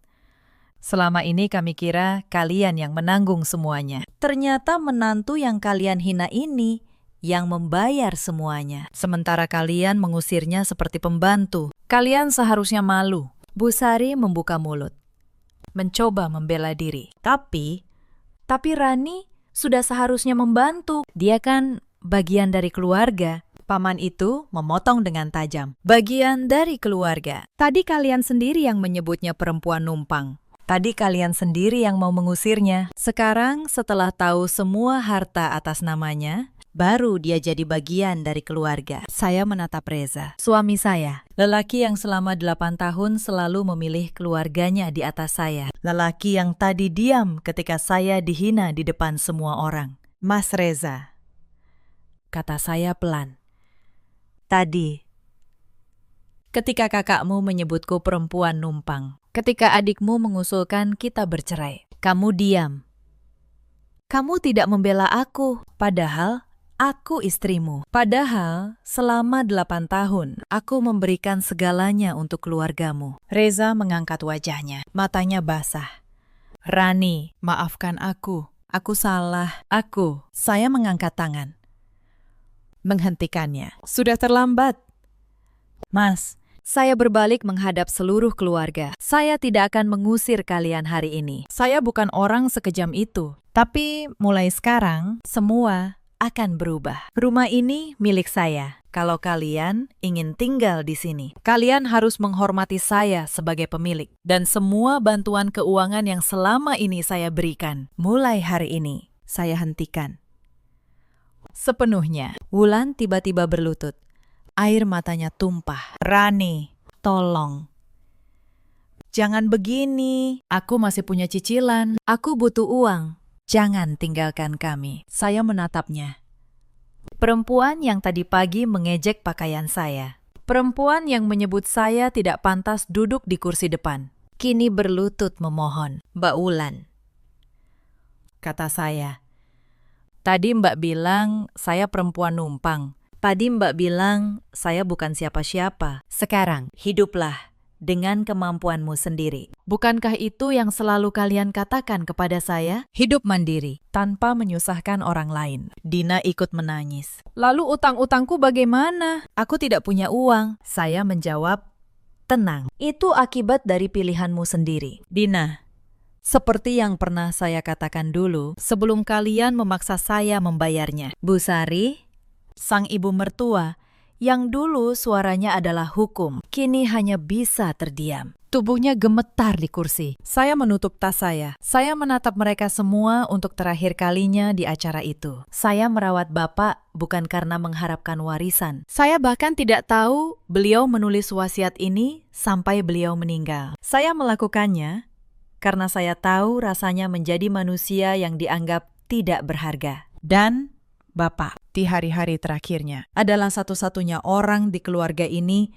"Selama ini kami kira kalian yang menanggung semuanya. Ternyata menantu yang kalian hina ini yang membayar semuanya. Sementara kalian mengusirnya seperti pembantu. Kalian seharusnya malu." Bu Sari membuka mulut, mencoba membela diri. Tapi Rani sudah seharusnya membantu. Dia kan bagian dari keluarga. Paman itu memotong dengan tajam. "Bagian dari keluarga. Tadi kalian sendiri yang menyebutnya perempuan numpang. Tadi kalian sendiri yang mau mengusirnya. Sekarang setelah tahu semua harta atas namanya, baru dia jadi bagian dari keluarga." Saya menatap Reza, suami saya. Lelaki yang selama 8 tahun selalu memilih keluarganya di atas saya. Lelaki yang tadi diam ketika saya dihina di depan semua orang. "Mas Reza," kata saya pelan. "Tadi, ketika kakakmu menyebutku perempuan numpang, ketika adikmu mengusulkan kita bercerai, kamu diam. Kamu tidak membela aku, padahal aku istrimu. Padahal selama 8 tahun aku memberikan segalanya untuk keluargamu." Reza mengangkat wajahnya, matanya basah. "Rani, maafkan aku. Aku salah. Saya mengangkat tangan, menghentikannya. "Sudah terlambat." "Mas," saya berbalik menghadap seluruh keluarga. "Saya tidak akan mengusir kalian hari ini. Saya bukan orang sekejam itu. Tapi mulai sekarang, semua akan berubah. Rumah ini milik saya. Kalau kalian ingin tinggal di sini, kalian harus menghormati saya sebagai pemilik. Dan semua bantuan keuangan yang selama ini saya berikan, mulai hari ini, saya hentikan sepenuhnya." Wulan tiba-tiba berlutut. Air matanya tumpah. "Rani, tolong. Jangan begini. Aku masih punya cicilan. Aku butuh uang. Jangan tinggalkan kami." Saya menatapnya. Perempuan yang tadi pagi mengejek pakaian saya. Perempuan yang menyebut saya tidak pantas duduk di kursi depan. Kini berlutut memohon. "Mbak Wulan," kata saya. "Tadi Mbak bilang saya perempuan numpang. Tadi Mbak bilang saya bukan siapa-siapa. Sekarang, hiduplah dengan kemampuanmu sendiri. Bukankah itu yang selalu kalian katakan kepada saya? Hidup mandiri, tanpa menyusahkan orang lain." Dina ikut menangis. "Lalu utang-utangku bagaimana?" "Aku tidak punya uang." Saya menjawab, "Tenang, itu akibat dari pilihanmu sendiri." "Dina, seperti yang pernah saya katakan dulu, sebelum kalian memaksa saya membayarnya, Bu Sari, sang ibu mertua, yang dulu suaranya adalah hukum, kini hanya bisa terdiam." Tubuhnya gemetar di kursi. Saya menutup tas saya. Saya menatap mereka semua untuk terakhir kalinya di acara itu. Saya merawat Bapak bukan karena mengharapkan warisan. Saya bahkan tidak tahu beliau menulis wasiat ini sampai beliau meninggal. Saya melakukannya karena saya tahu rasanya menjadi manusia yang dianggap tidak berharga. Dan Bapak, di hari-hari terakhirnya, adalah satu-satunya orang di keluarga ini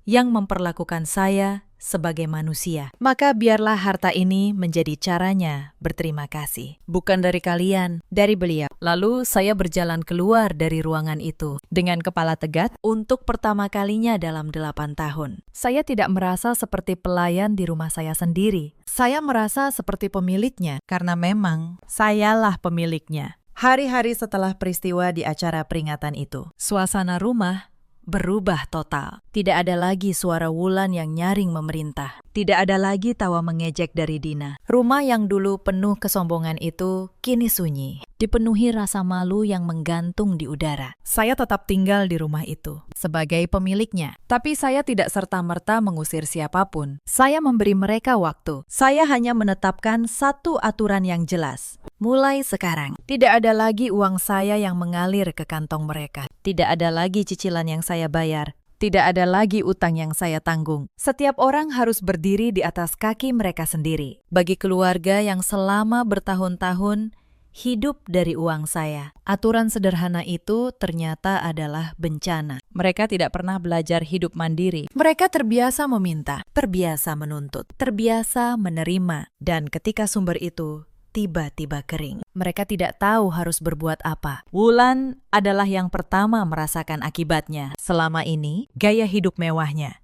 yang memperlakukan saya sebagai manusia. Maka biarlah harta ini menjadi caranya berterima kasih. Bukan dari kalian, dari beliau. Lalu saya berjalan keluar dari ruangan itu dengan kepala tegak untuk pertama kalinya dalam 8 tahun. Saya tidak merasa seperti pelayan di rumah saya sendiri. Saya merasa seperti pemiliknya karena memang sayalah pemiliknya. Hari-hari setelah peristiwa di acara peringatan itu, suasana rumah berubah total. Tidak ada lagi suara Wulan yang nyaring memerintah. Tidak ada lagi tawa mengejek dari Dina. Rumah yang dulu penuh kesombongan itu kini sunyi, dipenuhi rasa malu yang menggantung di udara. Saya tetap tinggal di rumah itu sebagai pemiliknya, tapi saya tidak serta-merta mengusir siapapun. Saya memberi mereka waktu. Saya hanya menetapkan satu aturan yang jelas. Mulai sekarang, tidak ada lagi uang saya yang mengalir ke kantong mereka. Tidak ada lagi cicilan yang saya bayar. Tidak ada lagi utang yang saya tanggung. Setiap orang harus berdiri di atas kaki mereka sendiri. Bagi keluarga yang selama bertahun-tahun hidup dari uang saya, aturan sederhana itu ternyata adalah bencana. Mereka tidak pernah belajar hidup mandiri. Mereka terbiasa meminta, terbiasa menuntut, terbiasa menerima. Dan ketika sumber itu tiba-tiba kering. Mereka tidak tahu harus berbuat apa. Wulan adalah yang pertama merasakan akibatnya. Selama ini, gaya hidup mewahnya,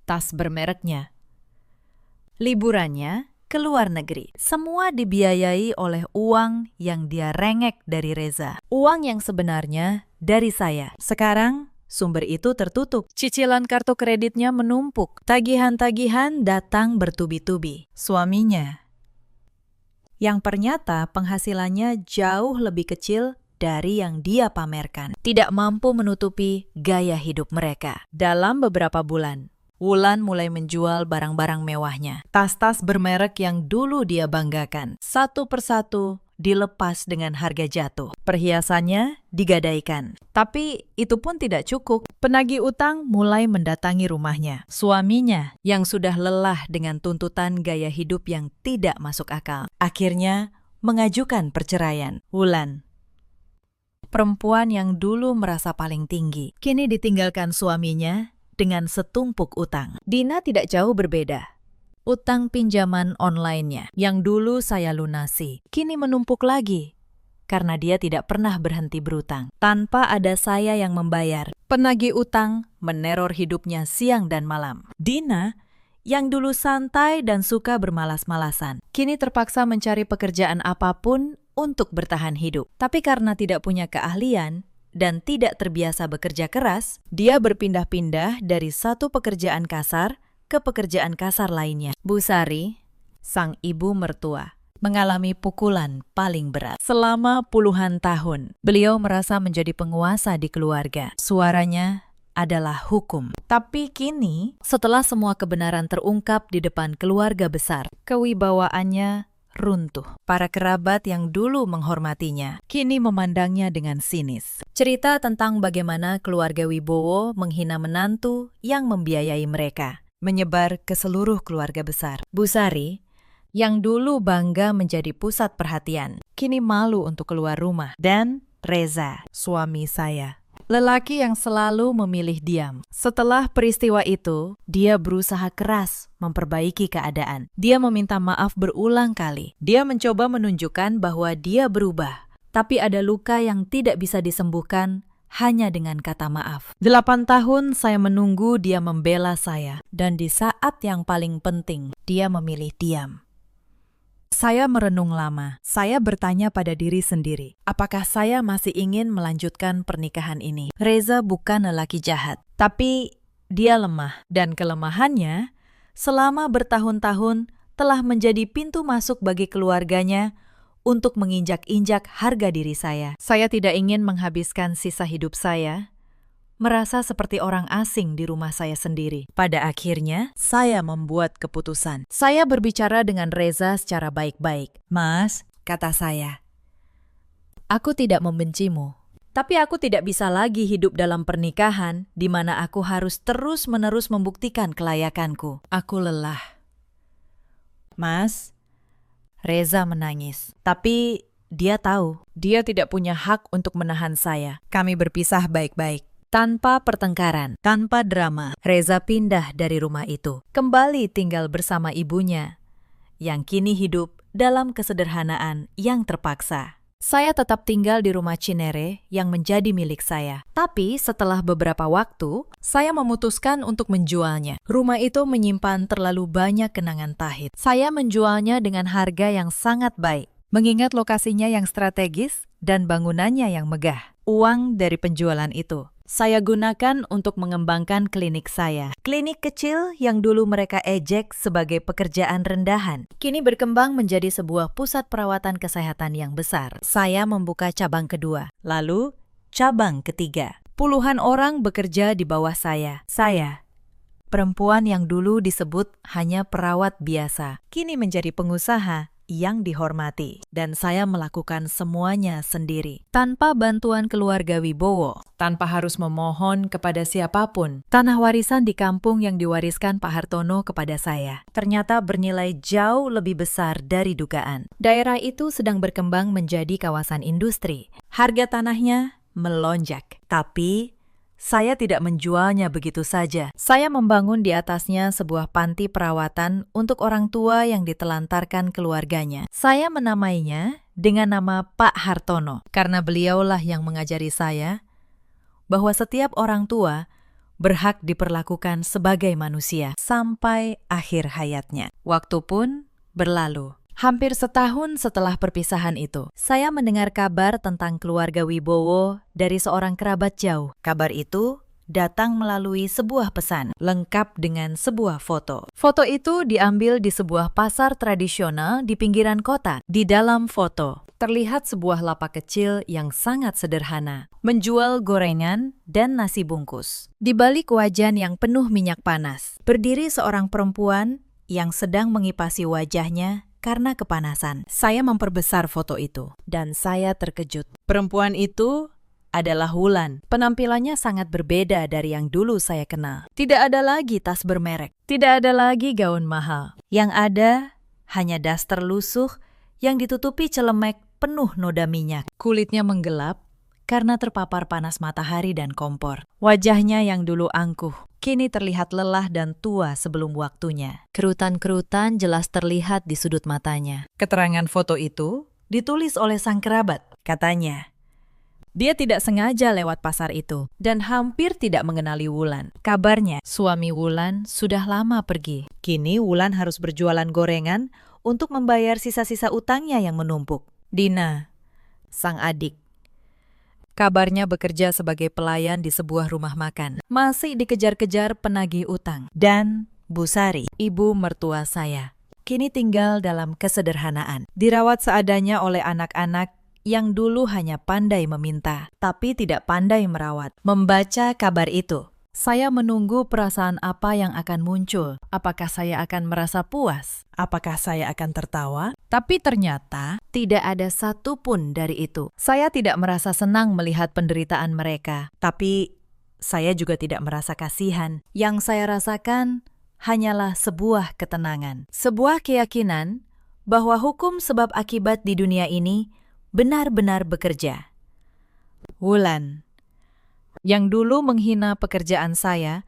tas bermereknya, liburannya ke luar negeri, semua dibiayai oleh uang yang dia rengek dari Reza. Uang yang sebenarnya dari saya. Sekarang, sumber itu tertutup. Cicilan kartu kreditnya menumpuk. Tagihan-tagihan datang bertubi-tubi. Suaminya, yang ternyata penghasilannya jauh lebih kecil dari yang dia pamerkan, tidak mampu menutupi gaya hidup mereka. Dalam beberapa bulan, Wulan mulai menjual barang-barang mewahnya. Tas-tas bermerek yang dulu dia banggakan, satu persatu dilepas dengan harga jatuh. Perhiasannya digadaikan. Tapi itu pun tidak cukup. Penagih utang mulai mendatangi rumahnya. Suaminya yang sudah lelah dengan tuntutan gaya hidup yang tidak masuk akal, akhirnya mengajukan perceraian. Wulan, perempuan yang dulu merasa paling tinggi, kini ditinggalkan suaminya dengan setumpuk utang. Dina tidak jauh berbeda. Utang pinjaman online-nya yang dulu saya lunasi, kini menumpuk lagi karena dia tidak pernah berhenti berutang. Tanpa ada saya yang membayar, penagih utang meneror hidupnya siang dan malam. Dina, yang dulu santai dan suka bermalas-malasan, kini terpaksa mencari pekerjaan apapun untuk bertahan hidup. Tapi karena tidak punya keahlian dan tidak terbiasa bekerja keras, dia berpindah-pindah dari satu pekerjaan kasar ke pekerjaan kasar lainnya. Bu Sari, sang ibu mertua, mengalami pukulan paling berat. Selama puluhan tahun, beliau merasa menjadi penguasa di keluarga. Suaranya adalah hukum. Tapi kini, setelah semua kebenaran terungkap di depan keluarga besar, kewibawaannya runtuh. Para kerabat yang dulu menghormatinya, kini memandangnya dengan sinis. Cerita tentang bagaimana keluarga Wibowo menghina menantu yang membiayai mereka, menyebar ke seluruh keluarga besar. Bu Sari, yang dulu bangga menjadi pusat perhatian, kini malu untuk keluar rumah. Dan Reza, suami saya, lelaki yang selalu memilih diam. Setelah peristiwa itu, dia berusaha keras memperbaiki keadaan. Dia meminta maaf berulang kali. Dia mencoba menunjukkan bahwa dia berubah. Tapi ada luka yang tidak bisa disembuhkan hanya dengan kata maaf. 8 tahun saya menunggu dia membela saya. Dan di saat yang paling penting, dia memilih diam. Saya merenung lama. Saya bertanya pada diri sendiri, apakah saya masih ingin melanjutkan pernikahan ini? Reza bukan lelaki jahat, tapi dia lemah. Dan kelemahannya selama bertahun-tahun telah menjadi pintu masuk bagi keluarganya untuk menginjak-injak harga diri saya. Saya tidak ingin menghabiskan sisa hidup saya merasa seperti orang asing di rumah saya sendiri. Pada akhirnya, saya membuat keputusan. Saya berbicara dengan Reza secara baik-baik. Mas, kata saya, aku tidak membencimu. Tapi aku tidak bisa lagi hidup dalam pernikahan di mana aku harus terus-menerus membuktikan kelayakanku. Aku lelah. Mas, Reza menangis. Tapi dia tahu, dia tidak punya hak untuk menahan saya. Kami berpisah baik-baik. Tanpa pertengkaran, tanpa drama, Reza pindah dari rumah itu. Kembali tinggal bersama ibunya, yang kini hidup dalam kesederhanaan yang terpaksa. Saya tetap tinggal di rumah Cinere yang menjadi milik saya. Tapi setelah beberapa waktu, saya memutuskan untuk menjualnya. Rumah itu menyimpan terlalu banyak kenangan pahit. Saya menjualnya dengan harga yang sangat baik, mengingat lokasinya yang strategis dan bangunannya yang megah. Uang dari penjualan itu saya gunakan untuk mengembangkan klinik saya. Klinik kecil yang dulu mereka ejek sebagai pekerjaan rendahan, kini berkembang menjadi sebuah pusat perawatan kesehatan yang besar. Saya membuka cabang kedua, lalu cabang ketiga. Puluhan orang bekerja di bawah saya. Saya, perempuan yang dulu disebut hanya perawat biasa, kini menjadi pengusaha yang dihormati. Dan saya melakukan semuanya sendiri, tanpa bantuan keluarga Wibowo, tanpa harus memohon kepada siapapun. Tanah warisan di kampung yang diwariskan Pak Hartono kepada saya ternyata bernilai jauh lebih besar dari dugaan. Daerah itu sedang berkembang menjadi kawasan industri. Harga tanahnya melonjak, tapi saya tidak menjualnya begitu saja. Saya membangun di atasnya sebuah panti perawatan untuk orang tua yang ditelantarkan keluarganya. Saya menamainya dengan nama Pak Hartono, karena beliaulah yang mengajari saya bahwa setiap orang tua berhak diperlakukan sebagai manusia sampai akhir hayatnya. Waktu pun berlalu. Hampir setahun setelah perpisahan itu, saya mendengar kabar tentang keluarga Wibowo dari seorang kerabat jauh. Kabar itu datang melalui sebuah pesan, lengkap dengan sebuah foto. Foto itu diambil di sebuah pasar tradisional di pinggiran kota. Di dalam foto, terlihat sebuah lapak kecil yang sangat sederhana, menjual gorengan dan nasi bungkus. Di balik wajan yang penuh minyak panas, berdiri seorang perempuan yang sedang mengipasi wajahnya karena kepanasan. Saya memperbesar foto itu, dan saya terkejut. Perempuan itu adalah Wulan. Penampilannya sangat berbeda dari yang dulu saya kenal. Tidak ada lagi tas bermerek, tidak ada lagi gaun mahal. Yang ada hanya daster lusuh yang ditutupi celemek penuh noda minyak. Kulitnya menggelap karena terpapar panas matahari dan kompor. Wajahnya yang dulu angkuh, kini terlihat lelah dan tua sebelum waktunya. Kerutan-kerutan jelas terlihat di sudut matanya. Keterangan foto itu ditulis oleh sang kerabat. Katanya, dia tidak sengaja lewat pasar itu dan hampir tidak mengenali Wulan. Kabarnya, suami Wulan sudah lama pergi. Kini Wulan harus berjualan gorengan untuk membayar sisa-sisa utangnya yang menumpuk. Dina, sang adik, kabarnya bekerja sebagai pelayan di sebuah rumah makan. Masih dikejar-kejar penagih utang. Dan Bu Sari, ibu mertua saya, kini tinggal dalam kesederhanaan. Dirawat seadanya oleh anak-anak yang dulu hanya pandai meminta, tapi tidak pandai merawat. Membaca kabar itu, saya menunggu perasaan apa yang akan muncul. Apakah saya akan merasa puas? Apakah saya akan tertawa? Tapi ternyata tidak ada satupun dari itu. Saya tidak merasa senang melihat penderitaan mereka, tapi saya juga tidak merasa kasihan. Yang saya rasakan hanyalah sebuah ketenangan, sebuah keyakinan bahwa hukum sebab akibat di dunia ini benar-benar bekerja. Wulan, yang dulu menghina pekerjaan saya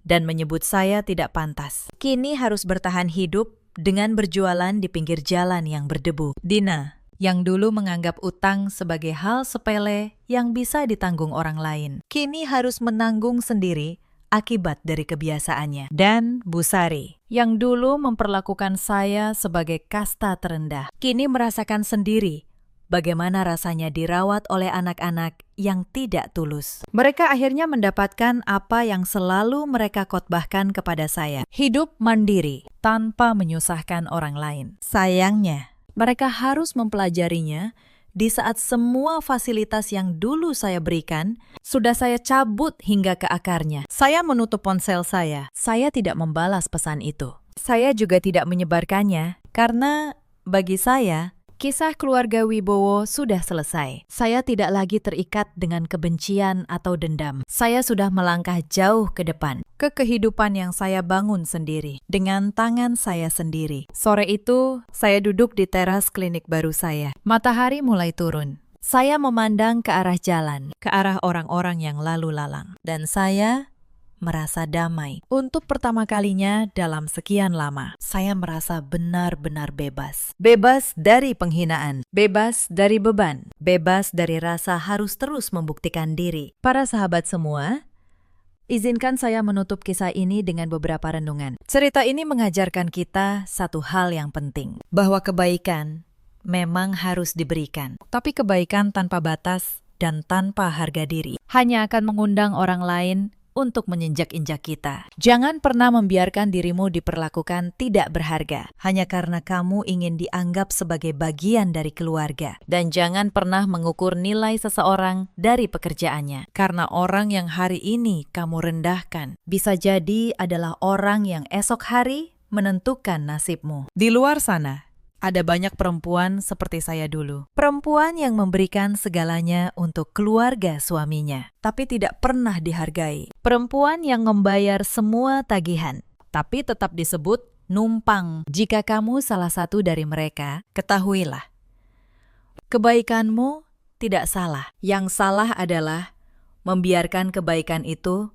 dan menyebut saya tidak pantas, kini harus bertahan hidup dengan berjualan di pinggir jalan yang berdebu. Dina, yang dulu menganggap utang sebagai hal sepele yang bisa ditanggung orang lain, kini harus menanggung sendiri akibat dari kebiasaannya. Dan Bu Sari, yang dulu memperlakukan saya sebagai kasta terendah, kini merasakan sendiri bagaimana rasanya dirawat oleh anak-anak yang tidak tulus. Mereka akhirnya mendapatkan apa yang selalu mereka khotbahkan kepada saya. Hidup mandiri, tanpa menyusahkan orang lain. Sayangnya, mereka harus mempelajarinya di saat semua fasilitas yang dulu saya berikan sudah saya cabut hingga ke akarnya. Saya menutup ponsel saya. Saya tidak membalas pesan itu. Saya juga tidak menyebarkannya karena bagi saya, kisah keluarga Wibowo sudah selesai. Saya tidak lagi terikat dengan kebencian atau dendam. Saya sudah melangkah jauh ke depan, ke kehidupan yang saya bangun sendiri, dengan tangan saya sendiri. Sore itu, saya duduk di teras klinik baru saya. Matahari mulai turun. Saya memandang ke arah jalan, ke arah orang-orang yang lalu lalang. Dan saya merasa damai. Untuk pertama kalinya dalam sekian lama, saya merasa benar-benar bebas. Bebas dari penghinaan, bebas dari beban, bebas dari rasa harus terus membuktikan diri. Para sahabat semua, izinkan saya menutup kisah ini dengan beberapa renungan. Cerita ini mengajarkan kita satu hal yang penting, bahwa kebaikan memang harus diberikan. Tapi kebaikan tanpa batas dan tanpa harga diri hanya akan mengundang orang lain untuk menginjak-injak kita. Jangan pernah membiarkan dirimu diperlakukan tidak berharga hanya karena kamu ingin dianggap sebagai bagian dari keluarga. Dan jangan pernah mengukur nilai seseorang dari pekerjaannya, karena orang yang hari ini kamu rendahkan bisa jadi adalah orang yang esok hari menentukan nasibmu. Di luar sana, ada banyak perempuan seperti saya dulu. Perempuan yang memberikan segalanya untuk keluarga suaminya, tapi tidak pernah dihargai. Perempuan yang membayar semua tagihan, tapi tetap disebut numpang. Jika kamu salah satu dari mereka, ketahuilah, kebaikanmu tidak salah. Yang salah adalah membiarkan kebaikan itu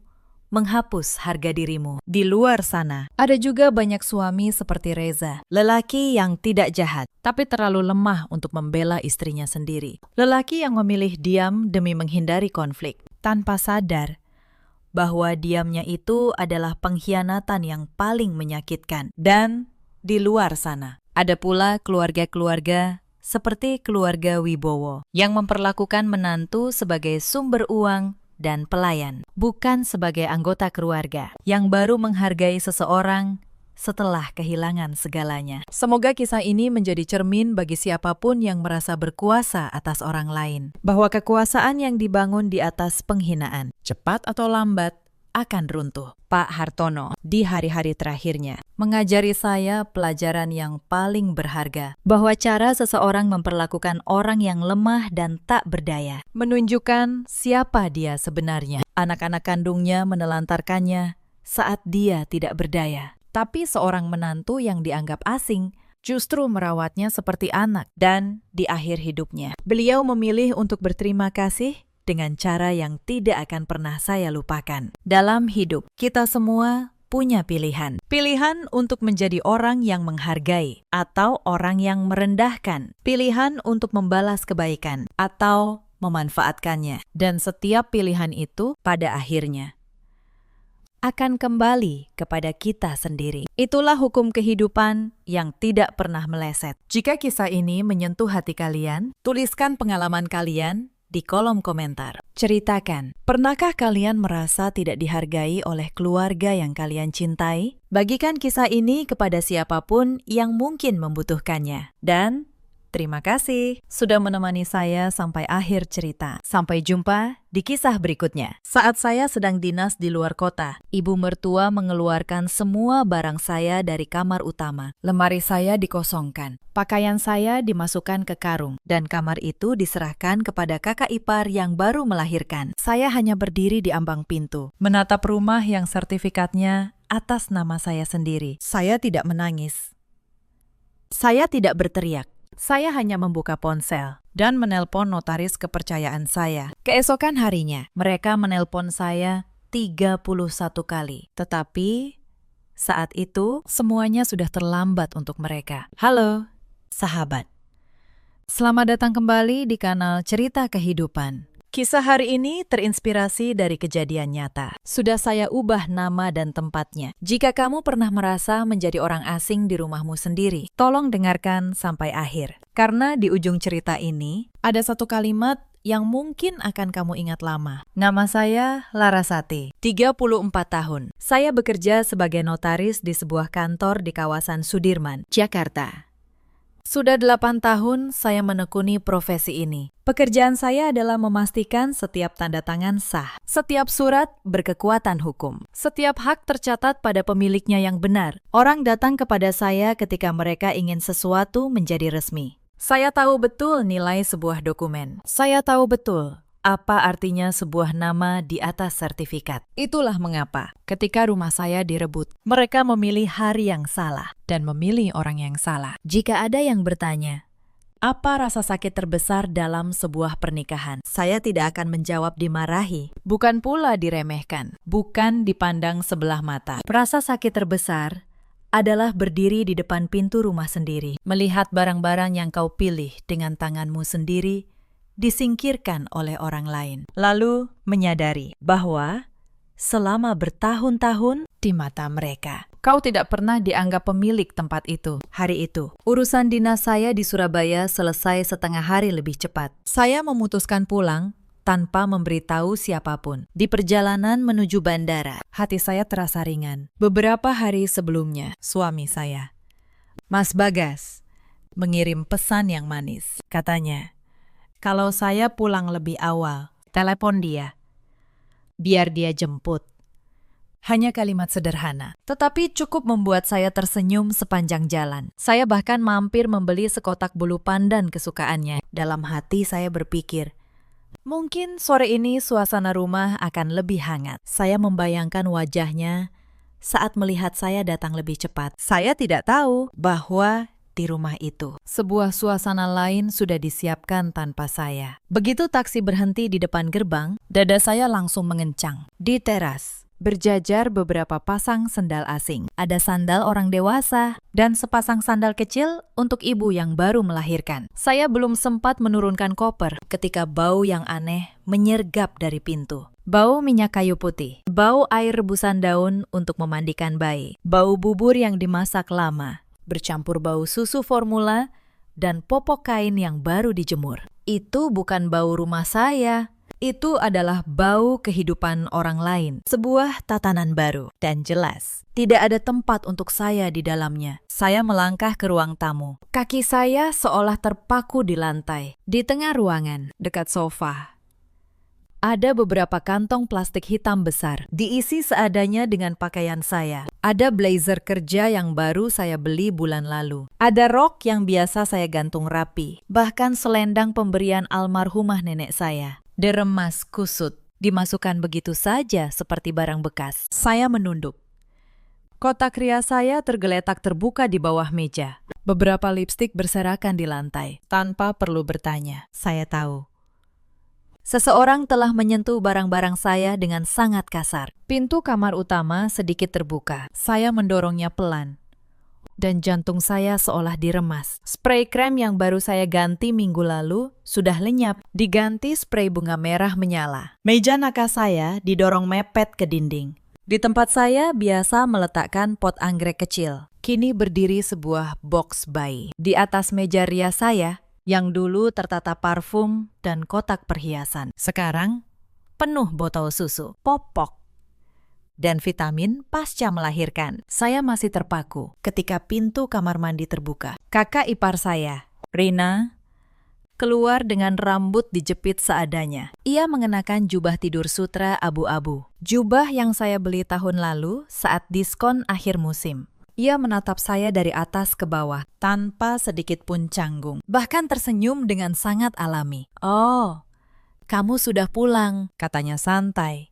menghapus harga dirimu. Di luar sana, ada juga banyak suami seperti Reza, lelaki yang tidak jahat, tapi terlalu lemah untuk membela istrinya sendiri. Lelaki yang memilih diam demi menghindari konflik, tanpa sadar bahwa diamnya itu adalah pengkhianatan yang paling menyakitkan. Dan di luar sana, ada pula keluarga-keluarga seperti keluarga Wibowo yang memperlakukan menantu sebagai sumber uang dan pelayan, bukan sebagai anggota keluarga yang baru menghargai seseorang setelah kehilangan segalanya. Semoga kisah ini menjadi cermin bagi siapapun yang merasa berkuasa atas orang lain, bahwa kekuasaan yang dibangun di atas penghinaan, cepat atau lambat, akan runtuh. Pak Hartono, di hari-hari terakhirnya, mengajari saya pelajaran yang paling berharga, bahwa cara seseorang memperlakukan orang yang lemah dan tak berdaya menunjukkan siapa dia sebenarnya. Anak-anak kandungnya menelantarkannya saat dia tidak berdaya. Tapi seorang menantu yang dianggap asing justru merawatnya seperti anak. Dan di akhir hidupnya, beliau memilih untuk berterima kasih dengan cara yang tidak akan pernah saya lupakan. Dalam hidup, kita semua punya pilihan. Pilihan untuk menjadi orang yang menghargai atau orang yang merendahkan. Pilihan untuk membalas kebaikan atau memanfaatkannya. Dan setiap pilihan itu pada akhirnya akan kembali kepada kita sendiri. Itulah hukum kehidupan yang tidak pernah meleset. Jika kisah ini menyentuh hati kalian, tuliskan pengalaman kalian di kolom komentar. Ceritakan, pernahkah kalian merasa tidak dihargai oleh keluarga yang kalian cintai? Bagikan kisah ini kepada siapapun yang mungkin membutuhkannya. Dan terima kasih sudah menemani saya sampai akhir cerita. Sampai jumpa di kisah berikutnya. Saat saya sedang dinas di luar kota, ibu mertua mengeluarkan semua barang saya dari kamar utama. Lemari saya dikosongkan. Pakaian saya dimasukkan ke karung. Dan kamar itu diserahkan kepada kakak ipar yang baru melahirkan. Saya hanya berdiri di ambang pintu, menatap rumah yang sertifikatnya atas nama saya sendiri. Saya tidak menangis. Saya tidak berteriak. Saya hanya membuka ponsel dan menelpon notaris kepercayaan saya. Keesokan harinya, mereka menelpon saya 31 kali. Tetapi saat itu, semuanya sudah terlambat untuk mereka. Halo, sahabat. Selamat datang kembali di kanal Cerita Kehidupan. Kisah hari ini terinspirasi dari kejadian nyata. Sudah saya ubah nama dan tempatnya. Jika kamu pernah merasa menjadi orang asing di rumahmu sendiri, tolong dengarkan sampai akhir. Karena di ujung cerita ini, ada satu kalimat yang mungkin akan kamu ingat lama. Nama saya Larasati, 34 tahun. Saya bekerja sebagai notaris di sebuah kantor di kawasan Sudirman, Jakarta. Sudah 8 tahun saya menekuni profesi ini. Pekerjaan saya adalah memastikan setiap tanda tangan sah, setiap surat berkekuatan hukum, setiap hak tercatat pada pemiliknya yang benar. Orang datang kepada saya ketika mereka ingin sesuatu menjadi resmi. Saya tahu betul nilai sebuah dokumen. Saya tahu betul apa artinya sebuah nama di atas sertifikat. Itulah mengapa ketika rumah saya direbut, mereka memilih hari yang salah dan memilih orang yang salah. Jika ada yang bertanya, apa rasa sakit terbesar dalam sebuah pernikahan? Saya tidak akan menjawab dimarahi, bukan pula diremehkan, bukan dipandang sebelah mata. Rasa sakit terbesar adalah berdiri di depan pintu rumah sendiri, melihat barang-barang yang kau pilih dengan tanganmu sendiri disingkirkan oleh orang lain, lalu menyadari bahwa selama bertahun-tahun di mata mereka, kau tidak pernah dianggap pemilik tempat itu. Hari itu, urusan dinas saya di Surabaya selesai setengah hari lebih cepat. Saya memutuskan pulang tanpa memberitahu siapapun. Di perjalanan menuju bandara, hati saya terasa ringan. Beberapa hari sebelumnya, suami saya, Mas Bagas, mengirim pesan yang manis. Katanya, kalau saya pulang lebih awal, telepon dia, biar dia jemput. Hanya kalimat sederhana, tetapi cukup membuat saya tersenyum sepanjang jalan. Saya bahkan mampir membeli sekotak bulu pandan kesukaannya. Dalam hati saya berpikir, mungkin sore ini suasana rumah akan lebih hangat. Saya membayangkan wajahnya saat melihat saya datang lebih cepat. Saya tidak tahu bahwa di rumah itu. Sebuah suasana lain sudah disiapkan tanpa saya. Begitu taksi berhenti di depan gerbang, dada saya langsung mengencang. Di teras, berjajar beberapa pasang sendal asing. Ada sandal orang dewasa dan sepasang sandal kecil untuk ibu yang baru melahirkan. Saya belum sempat menurunkan koper ketika bau yang aneh menyergap dari pintu. Bau minyak kayu putih, bau air rebusan daun untuk memandikan bayi, bau bubur yang dimasak lama, bercampur bau susu formula dan popok kain yang baru dijemur. Itu bukan bau rumah saya. Itu adalah bau kehidupan orang lain, sebuah tatanan baru, dan jelas tidak ada tempat untuk saya di dalamnya. Saya melangkah ke ruang tamu. Kaki saya seolah terpaku di lantai. Di tengah ruangan, dekat sofa, ada beberapa kantong plastik hitam besar, diisi seadanya dengan pakaian saya. Ada blazer kerja yang baru saya beli bulan lalu. Ada rok yang biasa saya gantung rapi. Bahkan selendang pemberian almarhumah nenek saya. Diremas kusut, dimasukkan begitu saja seperti barang bekas. Saya menunduk. Kotak rias saya tergeletak terbuka di bawah meja. Beberapa lipstik berserakan di lantai. Tanpa perlu bertanya, saya tahu. Seseorang telah menyentuh barang-barang saya dengan sangat kasar. Pintu kamar utama sedikit terbuka. Saya mendorongnya pelan. Dan jantung saya seolah diremas. Spray krem yang baru saya ganti minggu lalu sudah lenyap. Diganti spray bunga merah menyala. Meja naka saya didorong mepet ke dinding. Di tempat saya biasa meletakkan pot anggrek kecil. Kini berdiri sebuah box bayi. Di atas meja rias saya, yang dulu tertata parfum dan kotak perhiasan. Sekarang, penuh botol susu, popok, dan vitamin pasca melahirkan. Saya masih terpaku ketika pintu kamar mandi terbuka. Kakak ipar saya, Rina, keluar dengan rambut dijepit seadanya. Ia mengenakan jubah tidur sutra abu-abu. Jubah yang saya beli tahun lalu saat diskon akhir musim. Ia menatap saya dari atas ke bawah, tanpa sedikit pun canggung. Bahkan tersenyum dengan sangat alami. "Oh, kamu sudah pulang," katanya santai.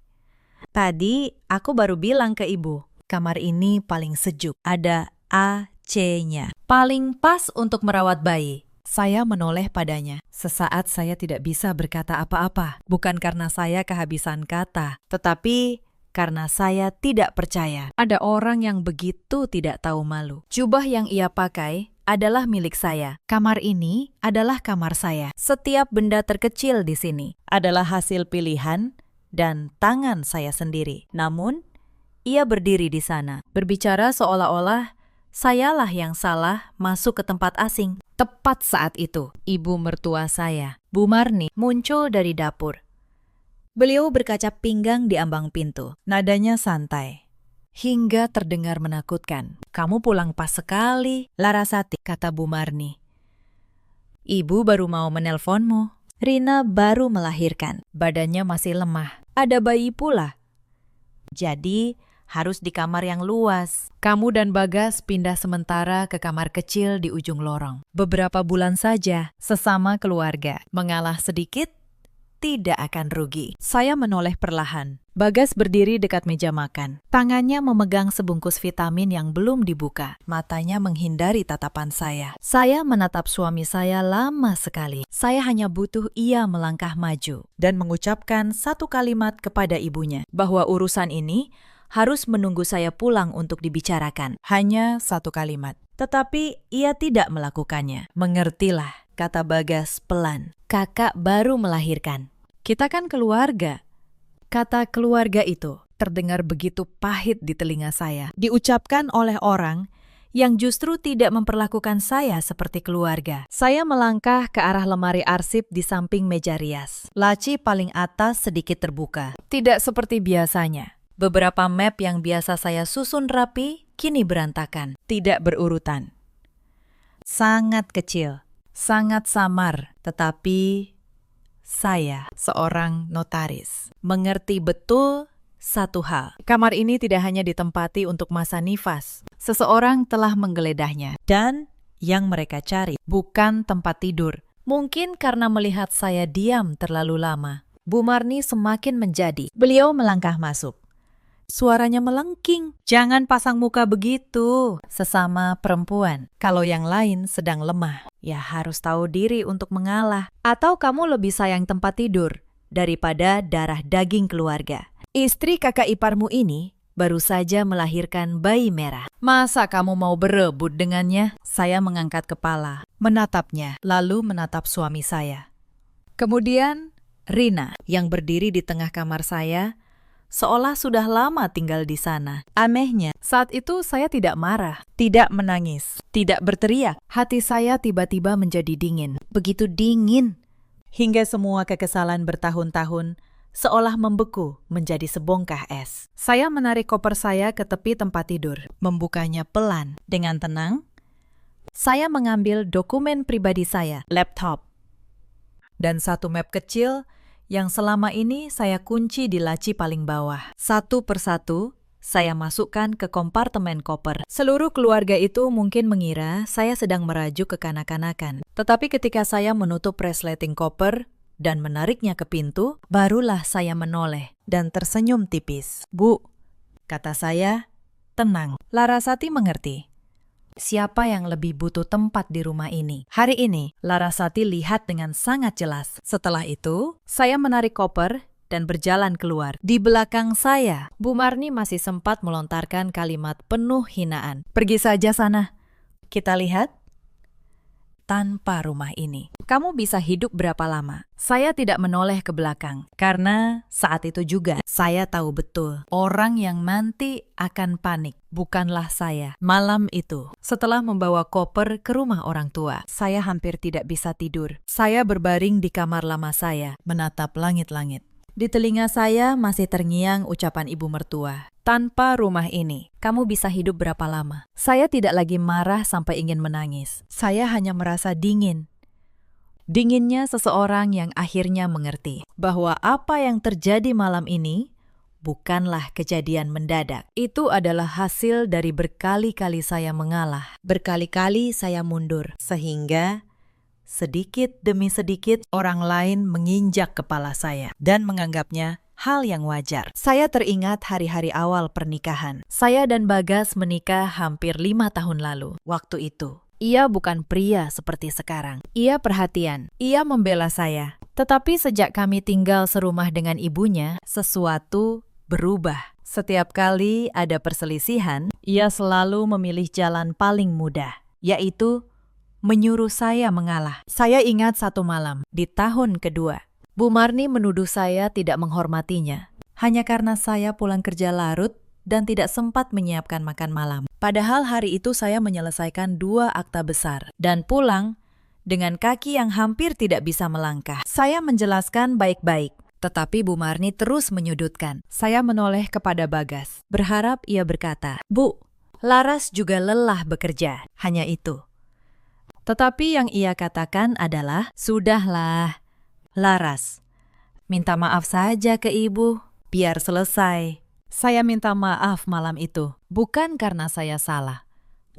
"Tadi aku baru bilang ke ibu, kamar ini paling sejuk. Ada AC-nya. Paling pas untuk merawat bayi." Saya menoleh padanya. Sesaat saya tidak bisa berkata apa-apa. Bukan karena saya kehabisan kata, tetapi karena saya tidak percaya ada orang yang begitu tidak tahu malu. Jubah yang ia pakai adalah milik saya. Kamar ini adalah kamar saya. Setiap benda terkecil di sini adalah hasil pilihan dan tangan saya sendiri. Namun, ia berdiri di sana, berbicara seolah-olah sayalah yang salah masuk ke tempat asing. Tepat saat itu, ibu mertua saya, Bu Marni, muncul dari dapur. Beliau berkaca pinggang di ambang pintu. Nadanya santai, hingga terdengar menakutkan. "Kamu pulang pas sekali, Larasati," kata Bu Marni. "Ibu baru mau menelponmu. Rina baru melahirkan. Badannya masih lemah. Ada bayi pula. Jadi, harus di kamar yang luas. Kamu dan Bagas pindah sementara ke kamar kecil di ujung lorong. Beberapa bulan saja, sesama keluarga. Mengalah sedikit, tidak akan rugi." Saya menoleh perlahan. Bagas berdiri dekat meja makan. Tangannya memegang sebungkus vitamin yang belum dibuka. Matanya menghindari tatapan saya. Saya menatap suami saya lama sekali. Saya hanya butuh ia melangkah maju dan mengucapkan satu kalimat kepada ibunya, bahwa urusan ini harus menunggu saya pulang untuk dibicarakan. Hanya satu kalimat. Tetapi ia tidak melakukannya. "Mengertilah," kata Bagas pelan. "Kakak baru melahirkan. Kita kan keluarga." Kata keluarga itu terdengar begitu pahit di telinga saya. Diucapkan oleh orang yang justru tidak memperlakukan saya seperti keluarga. Saya melangkah ke arah lemari arsip di samping meja rias. Laci paling atas sedikit terbuka. Tidak seperti biasanya. Beberapa map yang biasa saya susun rapi, kini berantakan, tidak berurutan. Sangat kecil, sangat samar, tetapi saya, seorang notaris, mengerti betul satu hal. Kamar ini tidak hanya ditempati untuk masa nifas. Seseorang telah menggeledah,nya. Dan yang mereka cari bukan tempat tidur. Mungkin karena melihat saya diam terlalu lama. Bu Marni semakin menjadi. Beliau melangkah masuk. Suaranya melengking. Jangan pasang muka begitu, sesama perempuan. Kalau yang lain sedang lemah, ya harus tahu diri untuk mengalah. Atau kamu lebih sayang tempat tidur daripada darah daging keluarga. Istri kakak iparmu ini baru saja melahirkan bayi merah. Masa kamu mau berebut dengannya? Saya mengangkat kepala, menatapnya, lalu menatap suami saya. Kemudian Rina yang berdiri di tengah kamar saya, seolah sudah lama tinggal di sana. Anehnya, saat itu saya tidak marah, tidak menangis, tidak berteriak. Hati saya tiba-tiba menjadi dingin, begitu dingin, hingga semua kekesalan bertahun-tahun seolah membeku menjadi sebongkah es. Saya menarik koper saya ke tepi tempat tidur, membukanya pelan. Dengan tenang, saya mengambil dokumen pribadi saya, laptop, dan satu map kecil yang selama ini saya kunci di laci paling bawah. Satu persatu, saya masukkan ke kompartemen koper. Seluruh keluarga itu mungkin mengira saya sedang merajuk kekanak-kanakan. Tetapi ketika saya menutup resleting koper dan menariknya ke pintu, barulah saya menoleh dan tersenyum tipis. "Bu," kata saya, "tenang." Larasati mengerti. Siapa yang lebih butuh tempat di rumah ini? Hari ini, Larasati lihat dengan sangat jelas. Setelah itu, saya menarik koper dan berjalan keluar. Di belakang saya, Bu Marni masih sempat melontarkan kalimat penuh hinaan. "Pergi saja sana. Kita lihat tanpa rumah ini kamu bisa hidup berapa lama?" Saya tidak menoleh ke belakang, karena saat itu juga saya tahu betul orang yang nanti akan panik bukanlah saya. Malam itu, setelah membawa koper ke rumah orang tua, saya hampir tidak bisa tidur. Saya berbaring di kamar lama saya, menatap langit-langit. Di telinga saya masih terngiang ucapan ibu mertua. "Tanpa rumah ini, kamu bisa hidup berapa lama?" Saya tidak lagi marah sampai ingin menangis. Saya hanya merasa dingin. Dinginnya seseorang yang akhirnya mengerti bahwa apa yang terjadi malam ini bukanlah kejadian mendadak. Itu adalah hasil dari berkali-kali saya mengalah, berkali-kali saya mundur, sehingga sedikit demi sedikit orang lain menginjak kepala saya dan menganggapnya hal yang wajar. Saya teringat hari-hari awal pernikahan. Saya dan Bagas menikah hampir 5 tahun lalu. Waktu itu, ia bukan pria seperti sekarang. Ia perhatian, ia membela saya. Tetapi sejak kami tinggal serumah dengan ibunya, sesuatu berubah. Setiap kali ada perselisihan, ia selalu memilih jalan paling mudah, yaitu menyuruh saya mengalah. Saya ingat satu malam, di tahun kedua, Bu Marni menuduh saya tidak menghormatinya, hanya karena saya pulang kerja larut dan tidak sempat menyiapkan makan malam. Padahal hari itu saya menyelesaikan 2 akta besar dan pulang dengan kaki yang hampir tidak bisa melangkah. Saya menjelaskan baik-baik, tetapi Bu Marni terus menyudutkan. Saya menoleh kepada Bagas, berharap ia berkata, "Bu, Laras juga lelah bekerja." Hanya itu. Tetapi yang ia katakan adalah, "Sudahlah, Laras, minta maaf saja ke ibu, biar selesai." Saya minta maaf malam itu, bukan karena saya salah,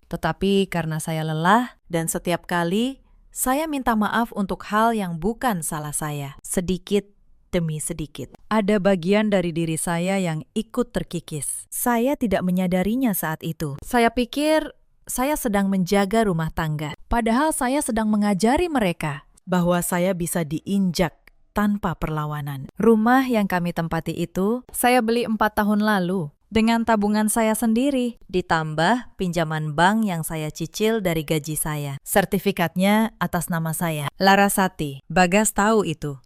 tetapi karena saya lelah dan setiap kali saya minta maaf untuk hal yang bukan salah saya, sedikit demi sedikit. Ada bagian dari diri saya yang ikut terkikis. Saya tidak menyadarinya saat itu. Saya pikir saya sedang menjaga rumah tangga, padahal saya sedang mengajari mereka bahwa saya bisa diinjak tanpa perlawanan. Rumah yang kami tempati itu, saya beli 4 tahun lalu dengan tabungan saya sendiri, ditambah pinjaman bank yang saya cicil dari gaji saya. Sertifikatnya atas nama saya, Larasati. Bagas tahu itu.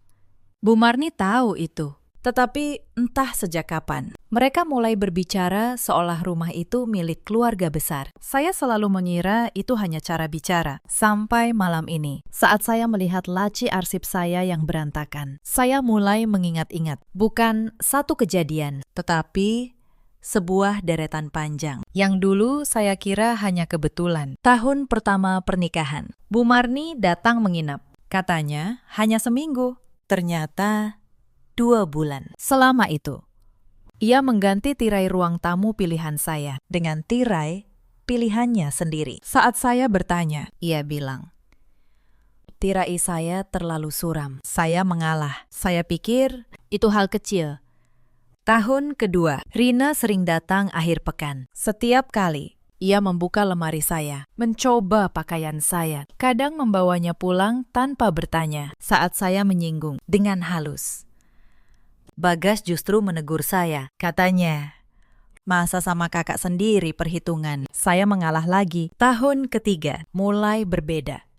Bu Marni tahu itu. Tetapi entah sejak kapan, mereka mulai berbicara seolah rumah itu milik keluarga besar. Saya selalu mengira itu hanya cara bicara. Sampai malam ini, saat saya melihat laci arsip saya yang berantakan, saya mulai mengingat-ingat. Bukan satu kejadian, tetapi sebuah deretan panjang. Yang dulu saya kira hanya kebetulan. Tahun pertama pernikahan, Bu Marni datang menginap. Katanya hanya seminggu. Ternyata 2 bulan. Selama itu, ia mengganti tirai ruang tamu pilihan saya dengan tirai pilihannya sendiri. Saat saya bertanya, ia bilang, "Tirai saya terlalu suram." Saya mengalah. Saya pikir itu hal kecil. Tahun kedua, Rina sering datang akhir pekan. Setiap kali, ia membuka lemari saya, mencoba pakaian saya, kadang membawanya pulang tanpa bertanya saat saya menyinggung dengan halus. Bagas justru menegur saya, katanya, "Masa sama kakak sendiri perhitungan?" Saya mengalah lagi. Tahun ketiga, mulai berbeda.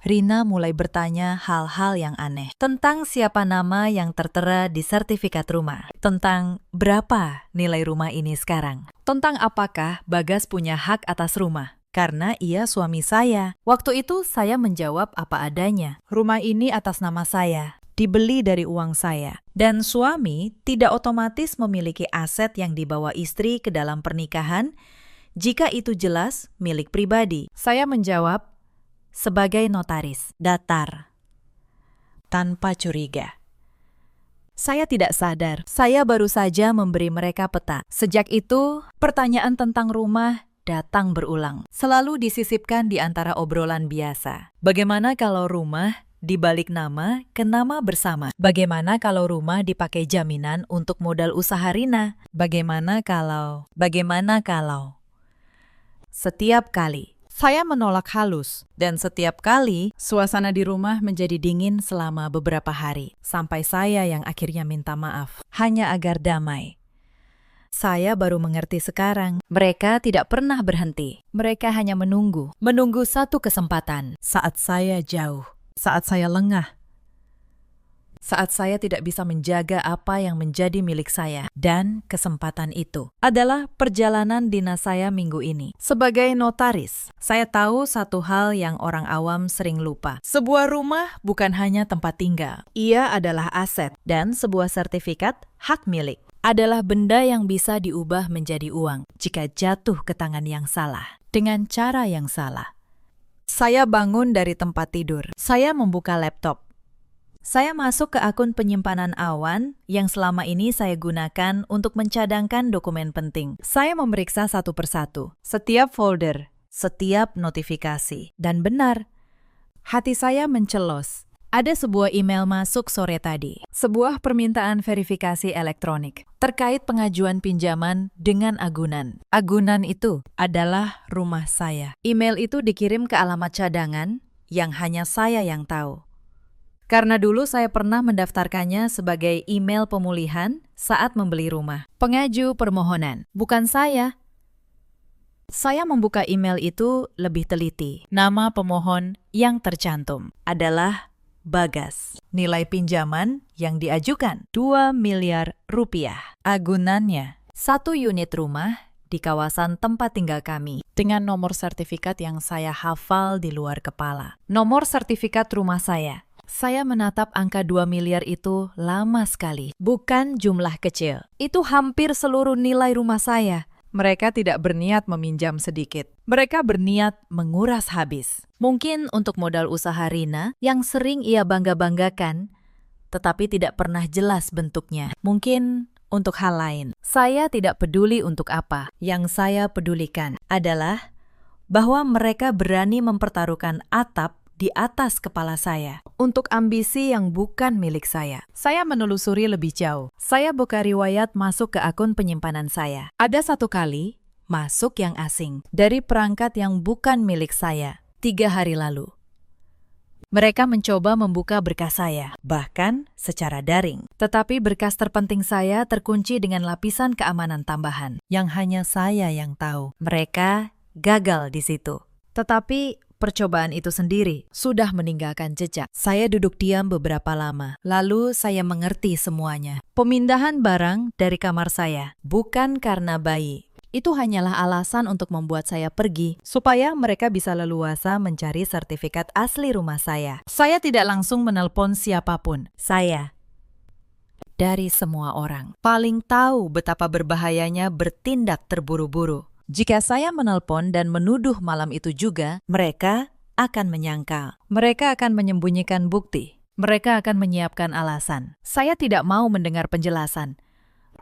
Rina mulai bertanya hal-hal yang aneh. Tentang siapa nama yang tertera di sertifikat rumah. Tentang berapa nilai rumah ini sekarang. Tentang apakah Bagas punya hak atas rumah. Karena ia suami saya. Waktu itu saya menjawab apa adanya. Rumah ini atas nama saya. Dibeli dari uang saya. Dan suami tidak otomatis memiliki aset yang dibawa istri ke dalam pernikahan jika itu jelas milik pribadi. Saya menjawab, sebagai notaris, datar, tanpa curiga. Saya tidak sadar, saya baru saja memberi mereka peta. Sejak itu, pertanyaan tentang rumah datang berulang. Selalu disisipkan di antara obrolan biasa. Bagaimana kalau rumah dibalik nama ke nama bersama? Bagaimana kalau rumah dipakai jaminan untuk modal usaha Rina? Bagaimana kalau? Setiap kali saya menolak halus, dan setiap kali suasana di rumah menjadi dingin selama beberapa hari, sampai saya yang akhirnya minta maaf, hanya agar damai. Saya baru mengerti sekarang, mereka tidak pernah berhenti. Mereka hanya menunggu satu kesempatan saat saya jauh, saat saya lengah, saat saya tidak bisa menjaga apa yang menjadi milik saya. Dan kesempatan itu adalah perjalanan dinas saya minggu ini. Sebagai notaris, saya tahu satu hal yang orang awam sering lupa. Sebuah rumah bukan hanya tempat tinggal. Ia adalah aset, dan sebuah sertifikat hak milik adalah benda yang bisa diubah menjadi uang jika jatuh ke tangan yang salah, dengan cara yang salah. Saya bangun dari tempat tidur. Saya membuka laptop. Saya masuk ke akun penyimpanan awan yang selama ini saya gunakan untuk mencadangkan dokumen penting. Saya memeriksa satu persatu, setiap folder, setiap notifikasi. Dan benar, hati saya mencelos. Ada sebuah email masuk sore tadi, sebuah permintaan verifikasi elektronik terkait pengajuan pinjaman dengan agunan. Agunan itu adalah rumah saya. Email itu dikirim ke alamat cadangan yang hanya saya yang tahu. Karena dulu saya pernah mendaftarkannya sebagai email pemulihan saat membeli rumah. Pengaju permohonan, bukan saya. Saya membuka email itu lebih teliti. Nama pemohon yang tercantum adalah Bagas. Nilai pinjaman yang diajukan 2 miliar rupiah. Agunannya 1 unit rumah di kawasan tempat tinggal kami dengan nomor sertifikat yang saya hafal di luar kepala. Nomor sertifikat rumah saya. Saya menatap angka 2 miliar itu lama sekali. Bukan jumlah kecil. Itu hampir seluruh nilai rumah saya. Mereka tidak berniat meminjam sedikit. Mereka berniat menguras habis. Mungkin untuk modal usaha Rina yang sering ia bangga-banggakan, tetapi tidak pernah jelas bentuknya. Mungkin untuk hal lain. Saya tidak peduli untuk apa. Yang saya pedulikan adalah bahwa mereka berani mempertaruhkan atap di atas kepala saya untuk ambisi yang bukan milik saya. Saya menelusuri lebih jauh. Saya buka riwayat masuk ke akun penyimpanan saya. Ada satu kali masuk yang asing dari perangkat yang bukan milik saya 3 hari lalu. Mereka mencoba membuka berkas saya, bahkan secara daring. Tetapi berkas terpenting saya terkunci dengan lapisan keamanan tambahan yang hanya saya yang tahu. Mereka gagal di situ. Tetapi percobaan itu sendiri sudah meninggalkan jejak. Saya duduk diam beberapa lama, lalu saya mengerti semuanya. Pemindahan barang dari kamar saya bukan karena bayi. Itu hanyalah alasan untuk membuat saya pergi, supaya mereka bisa leluasa mencari sertifikat asli rumah saya. Saya tidak langsung menelpon siapapun. Saya, dari semua orang, paling tahu betapa berbahayanya bertindak terburu-buru. Jika saya menelpon dan menuduh malam itu juga, mereka akan menyangkal. Mereka akan menyembunyikan bukti. Mereka akan menyiapkan alasan. Saya tidak mau mendengar penjelasan.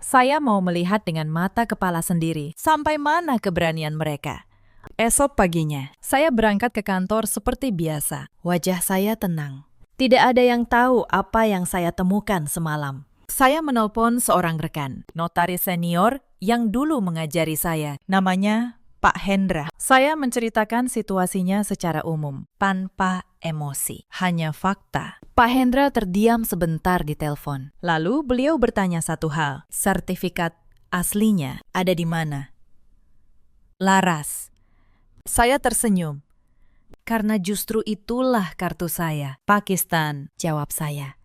Saya mau melihat dengan mata kepala sendiri sampai mana keberanian mereka. Esok paginya, saya berangkat ke kantor seperti biasa. Wajah saya tenang. Tidak ada yang tahu apa yang saya temukan semalam. Saya menelpon seorang rekan, notaris senior yang dulu mengajari saya. Namanya Pak Hendra. Saya menceritakan situasinya secara umum, tanpa emosi, hanya fakta. Pak Hendra terdiam sebentar di telepon. Lalu beliau bertanya satu hal, sertifikat aslinya ada di mana? Laras. Saya tersenyum. Karena justru itulah kartu saya. Pakistan, jawab saya.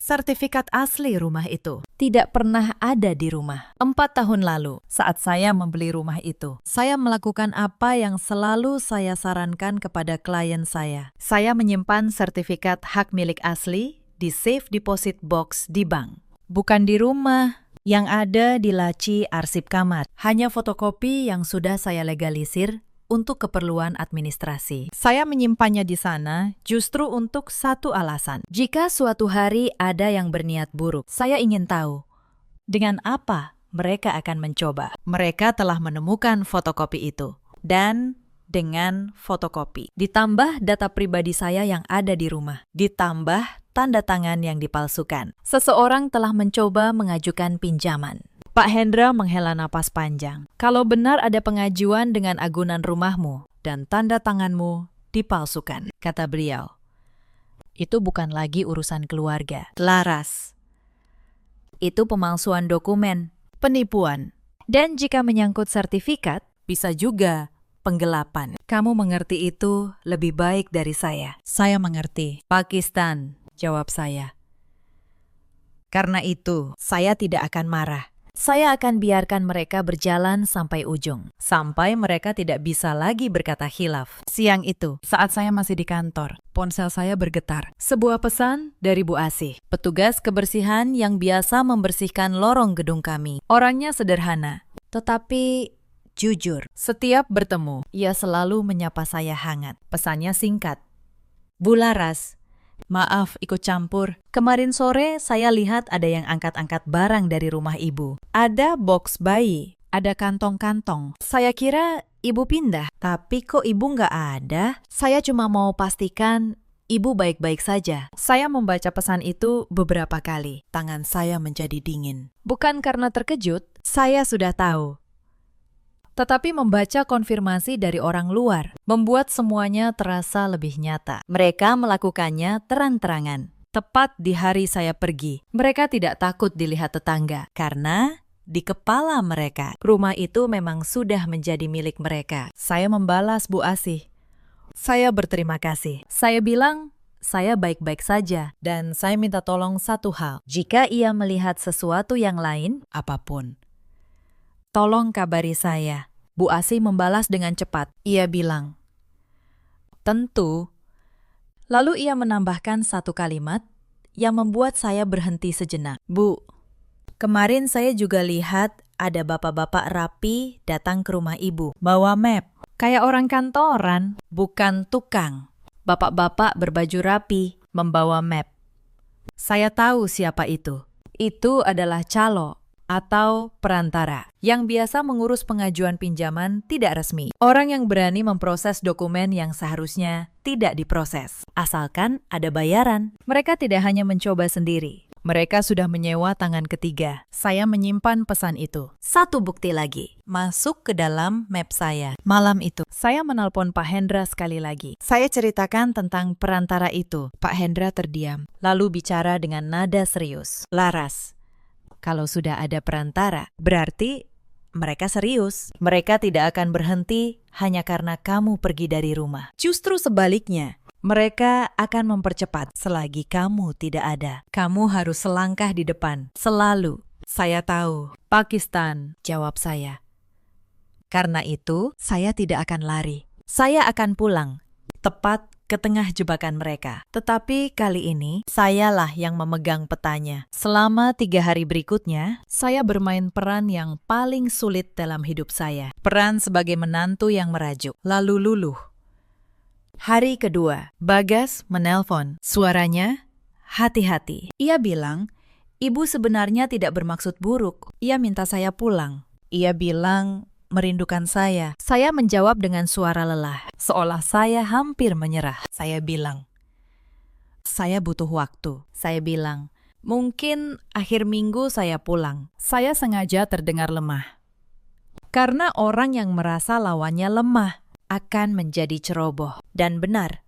Sertifikat asli rumah itu tidak pernah ada di rumah. 4 tahun lalu, saat saya membeli rumah itu, saya melakukan apa yang selalu saya sarankan kepada klien saya. Saya menyimpan sertifikat hak milik asli di safe deposit box di bank. Bukan di rumah, yang ada di laci arsip kamar. Hanya fotokopi yang sudah saya legalisir untuk keperluan administrasi. Saya menyimpannya di sana justru untuk satu alasan. Jika suatu hari ada yang berniat buruk, saya ingin tahu dengan apa mereka akan mencoba. Mereka telah menemukan fotokopi itu. Dan dengan fotokopi, ditambah data pribadi saya yang ada di rumah, ditambah tanda tangan yang dipalsukan, seseorang telah mencoba mengajukan pinjaman. Pak Hendra menghela napas panjang. Kalau benar ada pengajuan dengan agunan rumahmu dan tanda tanganmu dipalsukan, kata beliau. Itu bukan lagi urusan keluarga. Laras. Itu pemalsuan dokumen, penipuan. Dan jika menyangkut sertifikat, bisa juga penggelapan. Kamu mengerti itu lebih baik dari saya. Saya mengerti. Pakistan, jawab saya. Karena itu, saya tidak akan marah. Saya akan biarkan mereka berjalan sampai ujung. Sampai mereka tidak bisa lagi berkata khilaf. Siang itu, saat saya masih di kantor, ponsel saya bergetar. Sebuah pesan dari Bu Asih, petugas kebersihan yang biasa membersihkan lorong gedung kami. Orangnya sederhana, tetapi jujur. Setiap bertemu, ia selalu menyapa saya hangat. Pesannya singkat. Bu Laras, maaf ikut campur. Kemarin sore saya lihat ada yang angkat-angkat barang dari rumah ibu. Ada box bayi, ada kantong-kantong. Saya kira ibu pindah, tapi kok ibu nggak ada? Saya cuma mau pastikan ibu baik-baik saja. Saya membaca pesan itu beberapa kali. Tangan saya menjadi dingin. Bukan karena terkejut, saya sudah tahu. Tetapi membaca konfirmasi dari orang luar membuat semuanya terasa lebih nyata. Mereka melakukannya terang-terangan. Tepat di hari saya pergi, mereka tidak takut dilihat tetangga. Karena di kepala mereka, rumah itu memang sudah menjadi milik mereka. Saya membalas Bu Asih. Saya berterima kasih. Saya bilang, saya baik-baik saja. Dan saya minta tolong satu hal. Jika ia melihat sesuatu yang lain, apapun, tolong kabari saya. Bu Asih membalas dengan cepat. Ia bilang, tentu. Lalu ia menambahkan satu kalimat yang membuat saya berhenti sejenak. Bu, kemarin saya juga lihat ada bapak-bapak rapi datang ke rumah ibu. Bawa map. Kayak orang kantoran, bukan tukang. Bapak-bapak berbaju rapi, membawa map. Saya tahu siapa itu. Itu adalah calo atau perantara yang biasa mengurus pengajuan pinjaman tidak resmi. Orang yang berani memproses dokumen yang seharusnya tidak diproses. Asalkan ada bayaran. Mereka tidak hanya mencoba sendiri. Mereka sudah menyewa tangan ketiga. Saya menyimpan pesan itu. Satu bukti lagi. Masuk ke dalam map saya. Malam itu, saya menelpon Pak Hendra sekali lagi. Saya ceritakan tentang perantara itu. Pak Hendra terdiam, lalu bicara dengan nada serius. Laras, kalau sudah ada perantara, berarti mereka serius. Mereka tidak akan berhenti hanya karena kamu pergi dari rumah. Justru sebaliknya, mereka akan mempercepat selagi kamu tidak ada. Kamu harus selangkah di depan, selalu. Saya tahu. Pakistan, jawab saya. Karena itu, saya tidak akan lari. Saya akan pulang, tepat ke tengah jebakan mereka. Tetapi kali ini, sayalah yang memegang petanya. Selama 3 hari berikutnya, saya bermain peran yang paling sulit dalam hidup saya. Peran sebagai menantu yang merajuk, lalu luluh. Hari kedua, Bagas menelpon. Suaranya, hati-hati. Ia bilang, ibu sebenarnya tidak bermaksud buruk. Ia minta saya pulang. Ia bilang, merindukan saya. Saya menjawab dengan suara lelah, seolah saya hampir menyerah. Saya bilang, saya butuh waktu. Saya bilang, Mungkin akhir minggu saya pulang. Saya sengaja terdengar lemah. Karena orang yang merasa lawannya lemah akan menjadi ceroboh. Dan benar,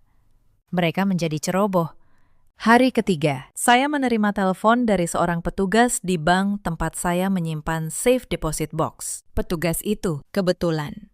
mereka menjadi ceroboh. Hari ketiga, saya menerima telepon dari seorang petugas di bank tempat saya menyimpan safe deposit box. Petugas itu kebetulan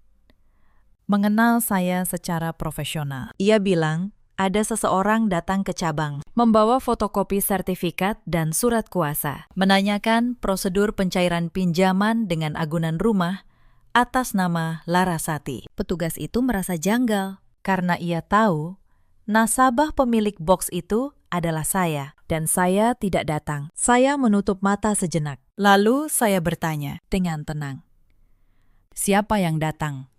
mengenal saya secara profesional. Ia bilang, ada seseorang datang ke cabang, membawa fotokopi sertifikat dan surat kuasa, menanyakan prosedur pencairan pinjaman dengan agunan rumah atas nama Larasati. Petugas itu merasa janggal, karena ia tahu nasabah pemilik box itu adalah saya, dan saya tidak datang. Saya menutup mata sejenak. Lalu saya bertanya dengan tenang, siapa yang datang?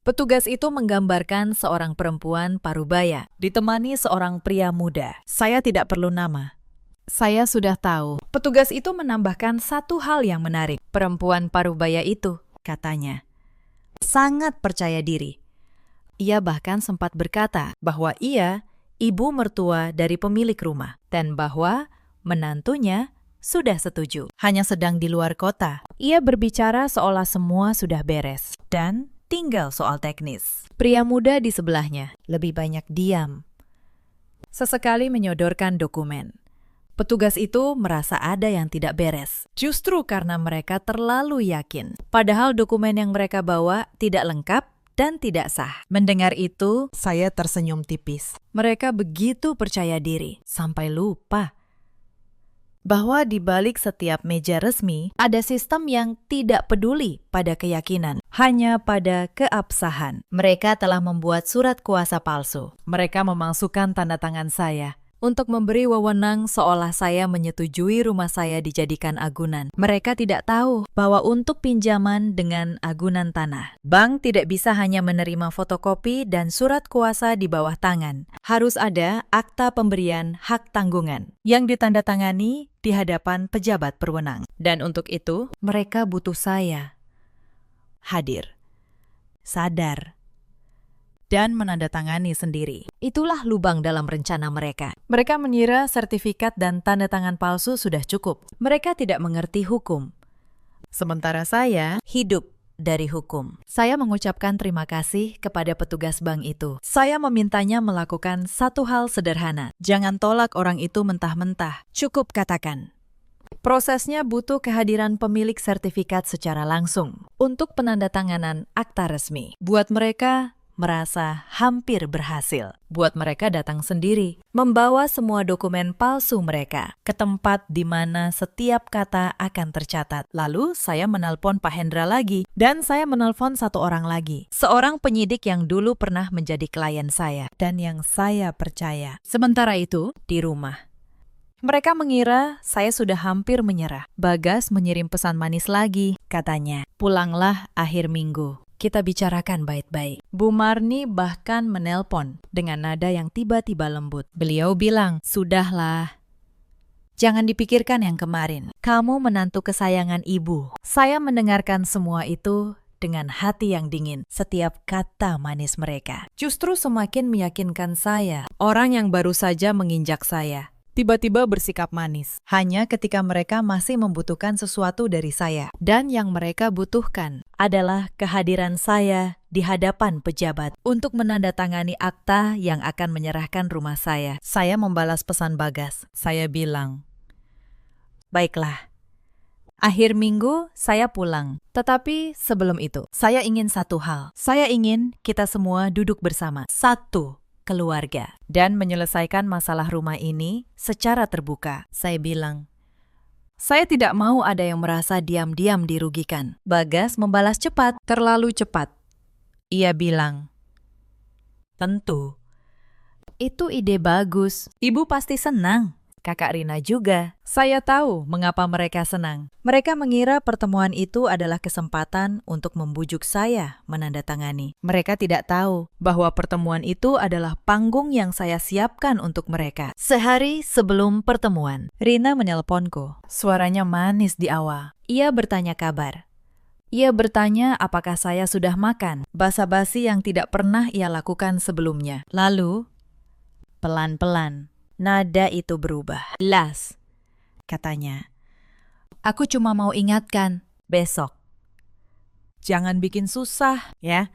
Petugas itu menggambarkan seorang perempuan parubaya, ditemani seorang pria muda. Saya tidak perlu nama. Saya sudah tahu. Petugas itu menambahkan satu hal yang menarik. Perempuan parubaya itu, katanya, sangat percaya diri. Ia bahkan sempat berkata bahwa ia ibu mertua dari pemilik rumah, dan bahwa menantunya sudah setuju. Hanya sedang di luar kota. Ia berbicara seolah semua sudah beres, dan tinggal soal teknis. Pria muda di sebelahnya lebih banyak diam. Sesekali menyodorkan dokumen. Petugas itu merasa ada yang tidak beres, justru karena mereka terlalu yakin. Padahal dokumen yang mereka bawa tidak lengkap dan tidak sah. Mendengar itu, saya tersenyum tipis. Mereka begitu percaya diri, sampai lupa bahwa di balik setiap meja resmi ada sistem yang tidak peduli pada keyakinan, hanya pada keabsahan. Mereka telah membuat surat kuasa palsu. Mereka memalsukan tanda tangan saya untuk memberi wewenang seolah saya menyetujui rumah saya dijadikan agunan. Mereka tidak tahu bahwa untuk pinjaman dengan agunan tanah, bank tidak bisa hanya menerima fotokopi dan surat kuasa di bawah tangan. Harus ada akta pemberian hak tanggungan yang ditandatangani di hadapan pejabat berwenang. Dan untuk itu, mereka butuh saya hadir, sadar, dan menandatangani sendiri. Itulah lubang dalam rencana mereka. Mereka mengira sertifikat dan tanda tangan palsu sudah cukup. Mereka tidak mengerti hukum. Sementara saya hidup dari hukum. Saya mengucapkan terima kasih kepada petugas bank itu. Saya memintanya melakukan satu hal sederhana. Jangan tolak orang itu mentah-mentah. Cukup katakan, prosesnya butuh kehadiran pemilik sertifikat secara langsung untuk penandatanganan akta resmi. Buat mereka merasa hampir berhasil. Buat mereka datang sendiri, membawa semua dokumen palsu mereka ke tempat di mana setiap kata akan tercatat. Lalu saya menelpon Pak Hendra lagi, dan saya menelpon satu orang lagi. Seorang penyidik yang dulu pernah menjadi klien saya, dan yang saya percaya. Sementara itu, di rumah, mereka mengira saya sudah hampir menyerah. Bagas mengirim pesan manis lagi, katanya, pulanglah akhir minggu. Kita bicarakan baik-baik. Bu Marni bahkan menelpon dengan nada yang tiba-tiba lembut. Beliau bilang, sudahlah. Jangan dipikirkan yang kemarin. Kamu menantu kesayangan ibu. Saya mendengarkan semua itu dengan hati yang dingin. Setiap kata manis mereka justru semakin meyakinkan saya. Orang yang baru saja menginjak saya tiba-tiba bersikap manis, hanya ketika mereka masih membutuhkan sesuatu dari saya. Dan yang mereka butuhkan adalah kehadiran saya di hadapan pejabat untuk menandatangani akta yang akan menyerahkan rumah saya. Saya membalas pesan Bagas. Saya bilang, baiklah, akhir minggu saya pulang. Tetapi sebelum itu, saya ingin satu hal. Saya ingin kita semua duduk bersama. Satu keluarga, dan menyelesaikan masalah rumah ini secara terbuka. Saya bilang, saya tidak mau ada yang merasa diam-diam dirugikan. Bagas membalas cepat, terlalu cepat. Ia bilang, tentu. Itu ide bagus. Ibu pasti senang. Kakak Rina juga. Saya tahu mengapa mereka senang. Mereka mengira pertemuan itu adalah kesempatan untuk membujuk saya menandatangani. Mereka tidak tahu bahwa pertemuan itu adalah panggung yang saya siapkan untuk mereka. Sehari sebelum pertemuan, Rina menelponku. Suaranya manis di awal. Ia bertanya kabar. Ia bertanya apakah saya sudah makan. Basa-basi yang tidak pernah ia lakukan sebelumnya. Lalu, pelan-pelan, nada itu berubah. Las, katanya. Aku cuma mau ingatkan, besok. Jangan bikin susah, ya.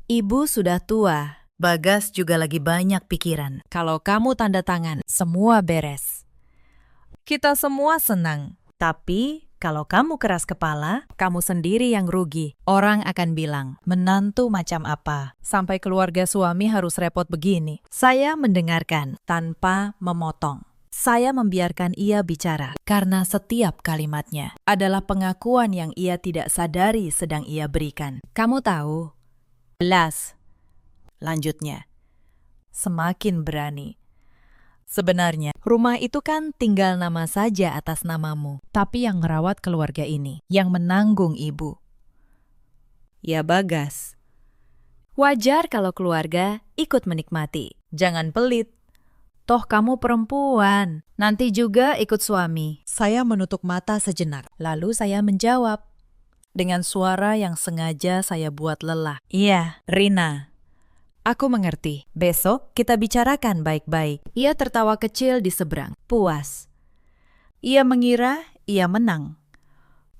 Ibu sudah tua. Bagas juga lagi banyak pikiran. Kalau kamu tanda tangan, semua beres. Kita semua senang. Tapi kalau kamu keras kepala, kamu sendiri yang rugi. Orang akan bilang, menantu macam apa? Sampai keluarga suami harus repot begini. Saya mendengarkan tanpa memotong. Saya membiarkan ia bicara karena setiap kalimatnya adalah pengakuan yang ia tidak sadari sedang ia berikan. Kamu tahu, belas. Lanjutnya, semakin berani. Sebenarnya, rumah itu kan tinggal nama saja atas namamu, tapi yang merawat keluarga ini, yang menanggung ibu. Ya Bagas. Wajar kalau keluarga ikut menikmati. Jangan pelit. Toh kamu perempuan, nanti juga ikut suami. Saya menutup mata sejenak, lalu saya menjawab dengan suara yang sengaja saya buat lelah. Iya, Rina. Aku mengerti. Besok kita bicarakan baik-baik. Ia tertawa kecil di seberang, puas. Ia mengira ia menang.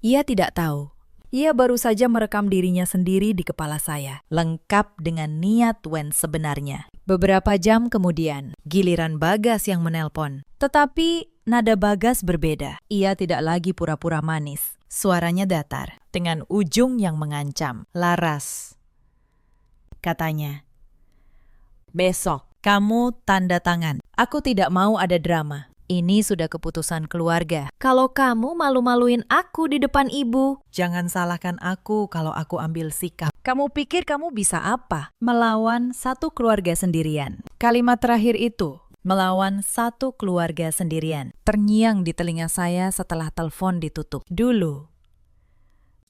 Ia tidak tahu. Ia baru saja merekam dirinya sendiri di kepala saya, lengkap dengan niat Wen sebenarnya. Beberapa jam kemudian, giliran Bagas yang menelpon. Tetapi nada Bagas berbeda. Ia tidak lagi pura-pura manis. Suaranya datar, dengan ujung yang mengancam. Laras, katanya. Besok, kamu tanda tangan. Aku tidak mau ada drama. Ini sudah keputusan keluarga. Kalau kamu malu-maluin aku di depan ibu, jangan salahkan aku kalau aku ambil sikap. Kamu pikir kamu bisa apa? Melawan satu keluarga sendirian. Kalimat terakhir itu, melawan satu keluarga sendirian, terngiang di telinga saya setelah telepon ditutup. Dulu,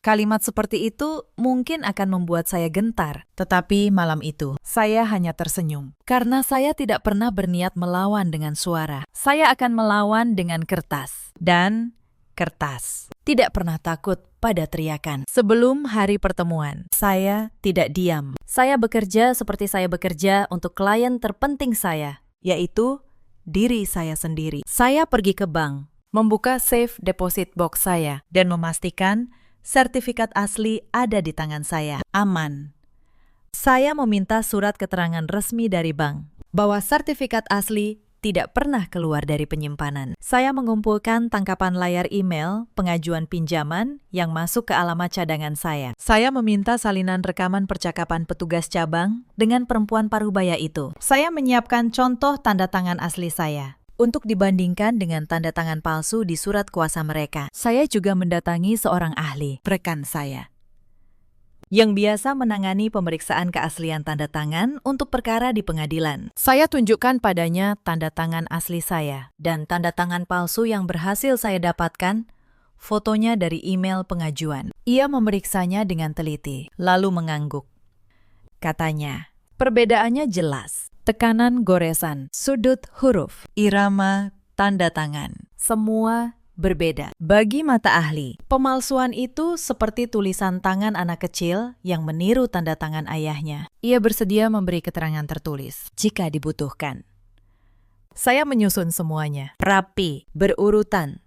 kalimat seperti itu mungkin akan membuat saya gentar. Tetapi malam itu, saya hanya tersenyum. Karena saya tidak pernah berniat melawan dengan suara. Saya akan melawan dengan kertas. Dan kertas. Tidak pernah takut pada teriakan. Sebelum hari pertemuan, saya tidak diam. Saya bekerja seperti saya bekerja untuk klien terpenting saya, yaitu diri saya sendiri. Saya pergi ke bank, membuka safe deposit box saya, dan memastikan sertifikat asli ada di tangan saya. Aman. Saya meminta surat keterangan resmi dari bank bahwa sertifikat asli tidak pernah keluar dari penyimpanan. Saya mengumpulkan tangkapan layar email pengajuan pinjaman yang masuk ke alamat cadangan saya. Saya meminta salinan rekaman percakapan petugas cabang dengan perempuan parubaya itu. Saya menyiapkan contoh tanda tangan asli saya untuk dibandingkan dengan tanda tangan palsu di surat kuasa mereka. Saya juga mendatangi seorang ahli, rekan saya, yang biasa menangani pemeriksaan keaslian tanda tangan untuk perkara di pengadilan. Saya tunjukkan padanya tanda tangan asli saya dan tanda tangan palsu yang berhasil saya dapatkan, fotonya dari email pengajuan. Ia memeriksanya dengan teliti, lalu mengangguk. Katanya, perbedaannya jelas. Tekanan goresan, sudut huruf, irama tanda tangan, semua berbeda. Bagi mata ahli, pemalsuan itu seperti tulisan tangan anak kecil yang meniru tanda tangan ayahnya. Ia bersedia memberi keterangan tertulis jika dibutuhkan. Saya menyusun semuanya, rapi, berurutan.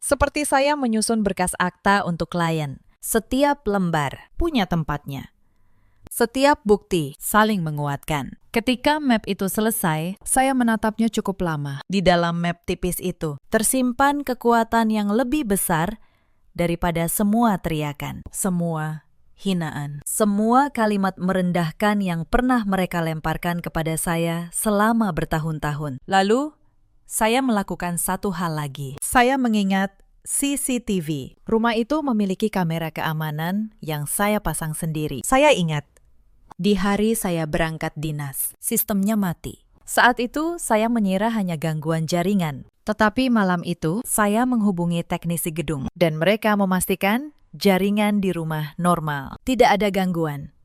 Seperti saya menyusun berkas akta untuk klien. Setiap lembar punya tempatnya. Setiap bukti saling menguatkan. Ketika map itu selesai, saya menatapnya cukup lama. Di dalam map tipis itu, tersimpan kekuatan yang lebih besar daripada semua teriakan, semua hinaan, semua kalimat merendahkan yang pernah mereka lemparkan kepada saya selama bertahun-tahun. Lalu, saya melakukan satu hal lagi. Saya mengingat CCTV. Rumah itu memiliki kamera keamanan yang saya pasang sendiri. Saya ingat, di hari saya berangkat dinas, sistemnya mati. Saat itu, saya mengira hanya gangguan jaringan. Tetapi malam itu, saya menghubungi teknisi gedung, dan mereka memastikan jaringan di rumah normal. Tidak ada gangguan.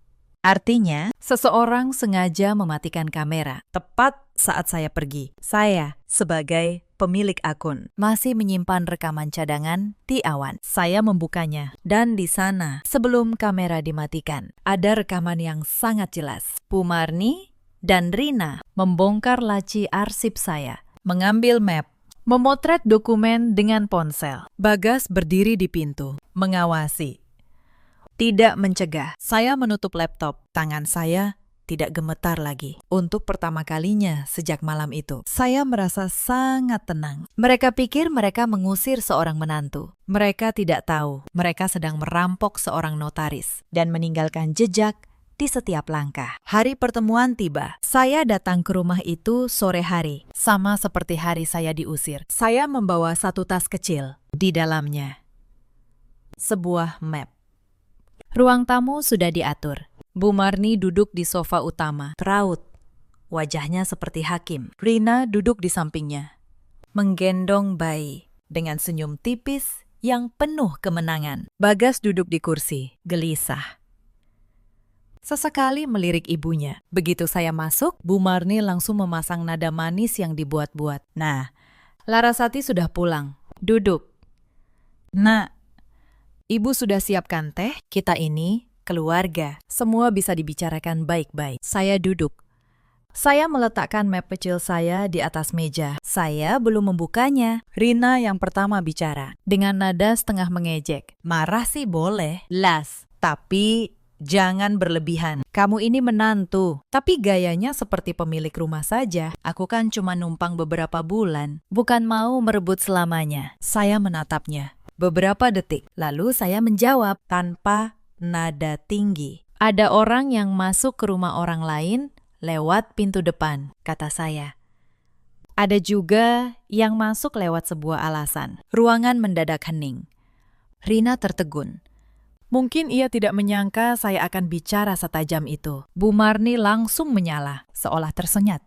Artinya, seseorang sengaja mematikan kamera tepat saat saya pergi. Saya, sebagai pemilik akun, masih menyimpan rekaman cadangan di awan. Saya membukanya, dan di sana, sebelum kamera dimatikan, ada rekaman yang sangat jelas. Pumarni dan Rina membongkar laci arsip saya, mengambil map, Memotret dokumen dengan ponsel. Bagas berdiri di pintu, mengawasi. Tidak mencegah. Saya menutup laptop. Tangan saya tidak gemetar lagi. Untuk pertama kalinya sejak malam itu, saya merasa sangat tenang. Mereka pikir mereka mengusir seorang menantu. Mereka tidak tahu, mereka sedang merampok seorang notaris dan meninggalkan jejak di setiap langkah. Hari pertemuan tiba. Saya datang ke rumah itu sore hari, sama seperti hari saya diusir. Saya membawa satu tas kecil. Di dalamnya, sebuah map. Ruang tamu sudah diatur. Bu Marni duduk di sofa utama, raut. Wajahnya seperti hakim. Rina duduk di sampingnya, menggendong bayi dengan senyum tipis yang penuh kemenangan. Bagas duduk di kursi, gelisah. Sesekali melirik ibunya. Begitu saya masuk, Bu Marni langsung memasang nada manis yang dibuat-buat. Nah, Larasati sudah pulang. Duduk. Nak, Ibu sudah siapkan teh? Kita ini keluarga. Semua bisa dibicarakan baik-baik. Saya duduk. Saya meletakkan map kecil saya di atas meja. Saya belum membukanya. Rina yang pertama bicara. Dengan nada setengah mengejek. Marah sih boleh, Las. Tapi jangan berlebihan. Kamu ini menantu. Tapi gayanya seperti pemilik rumah saja. Aku kan cuma numpang beberapa bulan. Bukan mau merebut selamanya. Saya menatapnya. Beberapa detik. Lalu saya menjawab tanpa nada tinggi. Ada orang yang masuk ke rumah orang lain lewat pintu depan, kata saya. Ada juga yang masuk lewat sebuah alasan. Ruangan mendadak hening. Rina tertegun. Mungkin ia tidak menyangka saya akan bicara setajam itu. Bu Marni langsung menyala, seolah tersengat.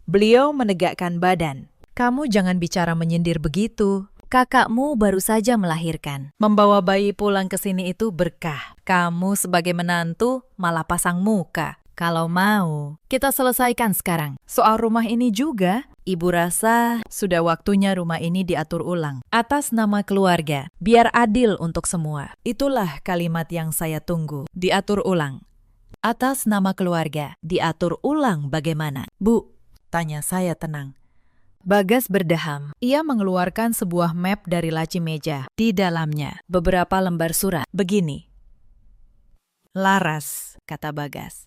Beliau menegakkan badan. Kamu jangan bicara menyindir begitu. Kakakmu baru saja melahirkan. Membawa bayi pulang ke sini itu berkah. Kamu sebagai menantu malah pasang muka. Kalau mau, kita selesaikan sekarang. Soal rumah ini juga, Ibu rasa sudah waktunya rumah ini diatur ulang. Atas nama keluarga, biar adil untuk semua. Itulah kalimat yang saya tunggu. Diatur ulang. Atas nama keluarga, diatur ulang bagaimana? Bu, tanya saya tenang. Bagas berdeham. Ia mengeluarkan sebuah map dari laci meja. Di dalamnya, beberapa lembar surat. Begini. Laras, kata Bagas.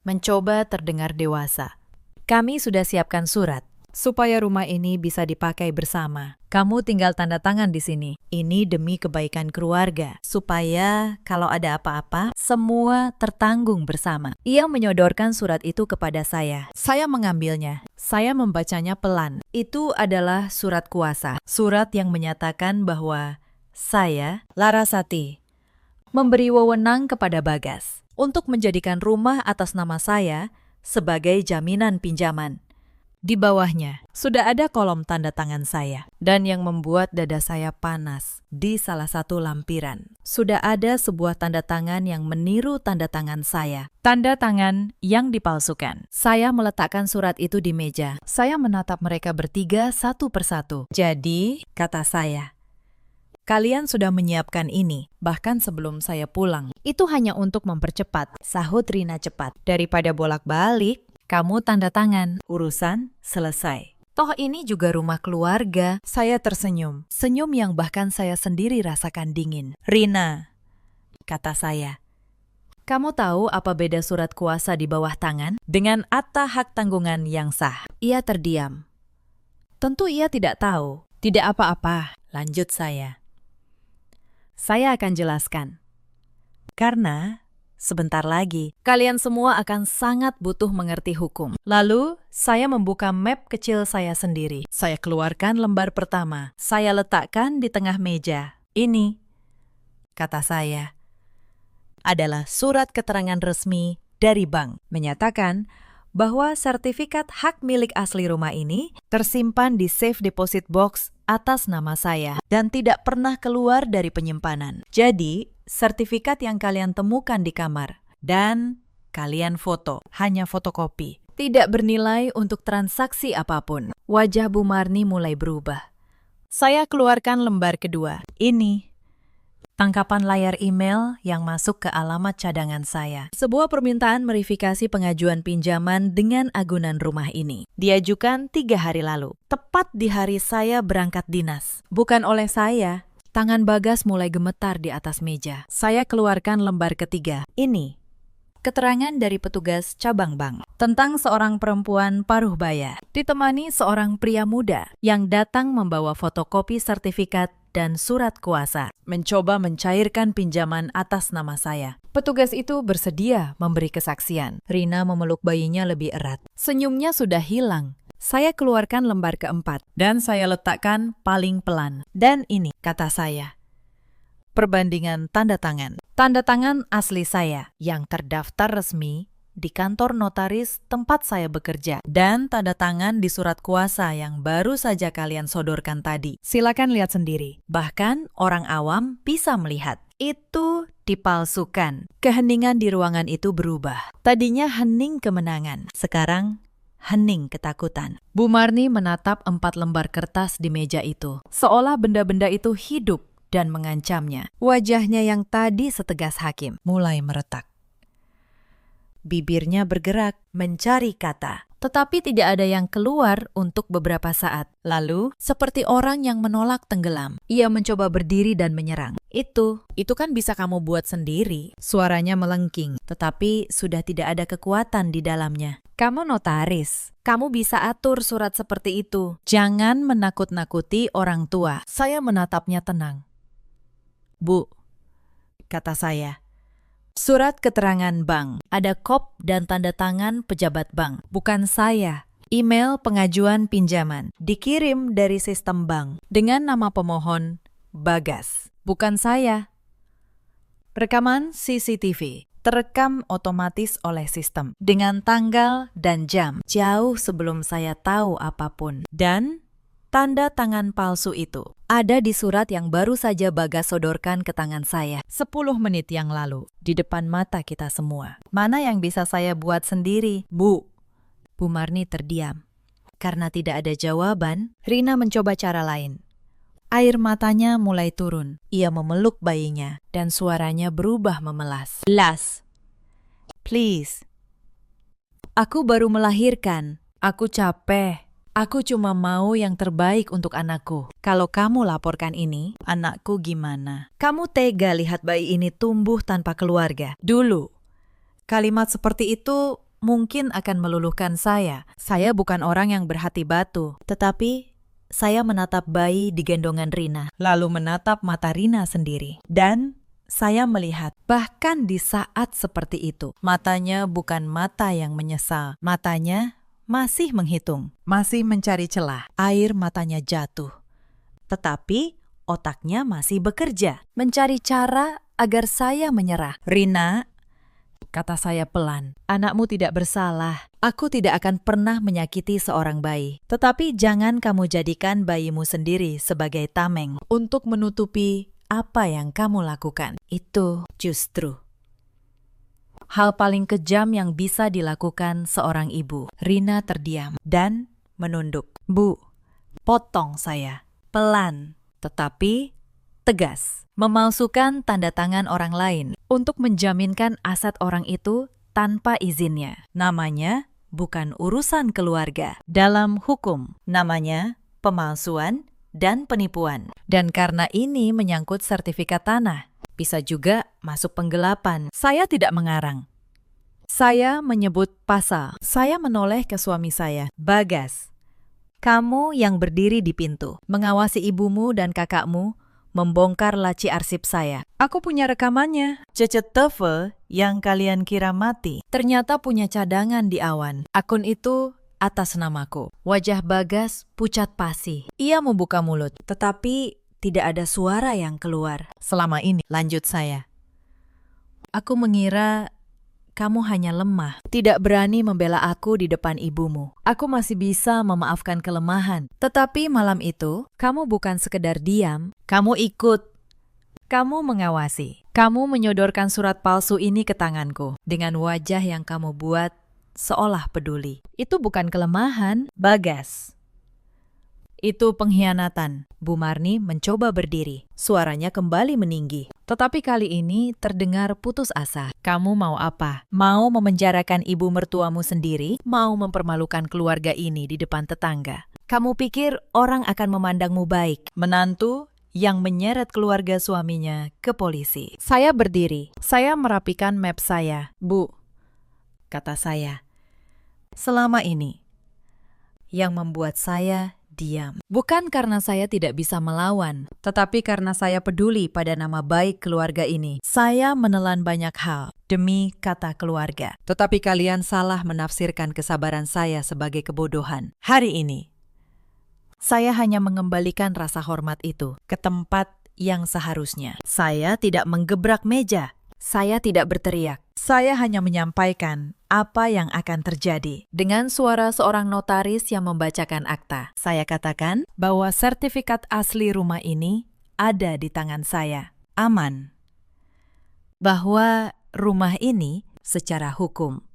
Mencoba terdengar dewasa. Kami sudah siapkan surat, supaya rumah ini bisa dipakai bersama. Kamu tinggal tanda tangan di sini. Ini demi kebaikan keluarga, supaya kalau ada apa-apa, semua tertanggung bersama. Ia menyodorkan surat itu kepada saya. Saya mengambilnya. Saya membacanya pelan. Itu adalah surat kuasa. Surat yang menyatakan bahwa saya, Larasati, memberi wewenang kepada Bagas untuk menjadikan rumah atas nama saya sebagai jaminan pinjaman. Di bawahnya, sudah ada kolom tanda tangan saya. Dan yang membuat dada saya panas, di salah satu lampiran, sudah ada sebuah tanda tangan yang meniru tanda tangan saya. Tanda tangan yang dipalsukan. Saya meletakkan surat itu di meja. Saya menatap mereka bertiga satu persatu. Jadi, kata saya, kalian sudah menyiapkan ini, bahkan sebelum saya pulang. Itu hanya untuk mempercepat, sahut Rina cepat. Daripada bolak-balik, kamu tanda tangan, urusan selesai. Toh ini juga rumah keluarga. Saya tersenyum, senyum yang bahkan saya sendiri rasakan dingin. Rina, kata saya, kamu tahu apa beda surat kuasa di bawah tangan dengan akta hak tanggungan yang sah? Ia terdiam. Tentu ia tidak tahu. Tidak apa-apa, lanjut saya. Saya akan jelaskan. Karena sebentar lagi, kalian semua akan sangat butuh mengerti hukum. Lalu, saya membuka map kecil saya sendiri. Saya keluarkan lembar pertama. Saya letakkan di tengah meja. Ini, kata saya, adalah surat keterangan resmi dari bank. Menyatakan bahwa sertifikat hak milik asli rumah ini tersimpan di safe deposit box atas nama saya dan tidak pernah keluar dari penyimpanan. Jadi, sertifikat yang kalian temukan di kamar dan kalian foto, hanya fotokopi, tidak bernilai untuk transaksi apapun. Wajah Bu Marni mulai berubah. Saya keluarkan lembar kedua. Ini, tangkapan layar email yang masuk ke alamat cadangan saya. Sebuah permintaan verifikasi pengajuan pinjaman dengan agunan rumah ini diajukan 3 hari lalu, tepat di hari saya berangkat dinas. Bukan oleh saya. Tangan Bagas mulai gemetar di atas meja. Saya keluarkan lembar ketiga. Ini keterangan dari petugas cabang bank tentang seorang perempuan paruh baya, ditemani seorang pria muda yang datang membawa fotokopi sertifikat dan surat kuasa, mencoba mencairkan pinjaman atas nama saya. Petugas itu bersedia memberi kesaksian. Rina memeluk bayinya lebih erat. Senyumnya sudah hilang. Saya keluarkan lembar keempat dan saya letakkan paling pelan. Dan ini, kata saya, perbandingan tanda tangan. Tanda tangan asli saya yang terdaftar resmi di kantor notaris tempat saya bekerja. Dan tanda tangan di surat kuasa yang baru saja kalian sodorkan tadi. Silakan lihat sendiri. Bahkan orang awam bisa melihat. Itu dipalsukan. Keheningan di ruangan itu berubah. Tadinya hening kemenangan. Sekarang hening ketakutan. Bu Marni menatap 4 lembar kertas di meja itu. Seolah benda-benda itu hidup dan mengancamnya. Wajahnya yang tadi setegas hakim mulai meretak. Bibirnya bergerak mencari kata, tetapi tidak ada yang keluar untuk beberapa saat. Lalu, seperti orang yang menolak tenggelam, ia mencoba berdiri dan menyerang. Itu kan bisa kamu buat sendiri. Suaranya melengking, tetapi sudah tidak ada kekuatan di dalamnya. Kamu notaris, kamu bisa atur surat seperti itu. Jangan menakut-nakuti orang tua. Saya menatapnya tenang. Bu, kata saya, surat keterangan bank, ada kop dan tanda tangan pejabat bank, bukan saya. Email pengajuan pinjaman, dikirim dari sistem bank, dengan nama pemohon, Bagas, bukan saya. Rekaman CCTV, terekam otomatis oleh sistem, dengan tanggal dan jam, jauh sebelum saya tahu apapun. Dan tanda tangan palsu itu ada di surat yang baru saja Bagas sodorkan ke tangan saya 10 menit yang lalu, di depan mata kita semua. Mana yang bisa saya buat sendiri, Bu? Bu Marni terdiam. Karena tidak ada jawaban, Rina mencoba cara lain. Air matanya mulai turun. Ia memeluk bayinya, dan suaranya berubah memelas. Las, please. Aku baru melahirkan. Aku capek. Aku cuma mau yang terbaik untuk anakku. Kalau kamu laporkan ini, anakku gimana? Kamu tega lihat bayi ini tumbuh tanpa keluarga. Dulu, kalimat seperti itu mungkin akan meluluhkan saya. Saya bukan orang yang berhati batu. Tetapi, saya menatap bayi di gendongan Rina, lalu menatap mata Rina sendiri. Dan saya melihat, bahkan di saat seperti itu, matanya bukan mata yang menyesal. Matanya masih menghitung, masih mencari celah. Air matanya jatuh. Tetapi otaknya masih bekerja, mencari cara agar saya menyerah. Rina, kata saya pelan, anakmu tidak bersalah. Aku tidak akan pernah menyakiti seorang bayi. Tetapi jangan kamu jadikan bayimu sendiri sebagai tameng untuk menutupi apa yang kamu lakukan. Itu justru hal paling kejam yang bisa dilakukan seorang ibu. Rina terdiam dan menunduk. Bu, potong saya. Pelan, tetapi tegas. Memalsukan tanda tangan orang lain untuk menjaminkan aset orang itu tanpa izinnya. Namanya bukan urusan keluarga. Dalam hukum, namanya pemalsuan dan penipuan. Dan karena ini menyangkut sertifikat tanah, bisa juga masuk penggelapan. Saya tidak mengarang. Saya menyebut pasal. Saya menoleh ke suami saya, Bagas. Kamu yang berdiri di pintu, mengawasi ibumu dan kakakmu membongkar laci arsip saya. Aku punya rekamannya. Cecet TOEFL yang kalian kira mati ternyata punya cadangan di awan. Akun itu atas namaku. Wajah Bagas pucat pasi. Ia membuka mulut, tetapi tidak ada suara yang keluar. Selama ini, lanjut saya. Aku mengira kamu hanya lemah, tidak berani membela aku di depan ibumu. Aku masih bisa memaafkan kelemahan. Tetapi malam itu, kamu bukan sekedar diam, kamu ikut. Kamu mengawasi. Kamu menyodorkan surat palsu ini ke tanganku dengan wajah yang kamu buat seolah peduli. Itu bukan kelemahan, Bagas. Itu pengkhianatan. Bu Marni mencoba berdiri. Suaranya kembali meninggi. Tetapi kali ini terdengar putus asa. Kamu mau apa? Mau memenjarakan ibu mertuamu sendiri? Mau mempermalukan keluarga ini di depan tetangga? Kamu pikir orang akan memandangmu baik? Menantu yang menyeret keluarga suaminya ke polisi. Saya berdiri. Saya merapikan map saya. Bu, kata saya. Selama ini, yang membuat saya diam. Bukan karena saya tidak bisa melawan, tetapi karena saya peduli pada nama baik keluarga ini. Saya menelan banyak hal demi kata keluarga. Tetapi kalian salah menafsirkan kesabaran saya sebagai kebodohan. Hari ini, saya hanya mengembalikan rasa hormat itu ke tempat yang seharusnya. Saya tidak menggebrak meja. Saya tidak berteriak. Saya hanya menyampaikan apa yang akan terjadi. Dengan suara seorang notaris yang membacakan akta, saya katakan bahwa sertifikat asli rumah ini ada di tangan saya. Aman. Bahwa rumah ini secara hukum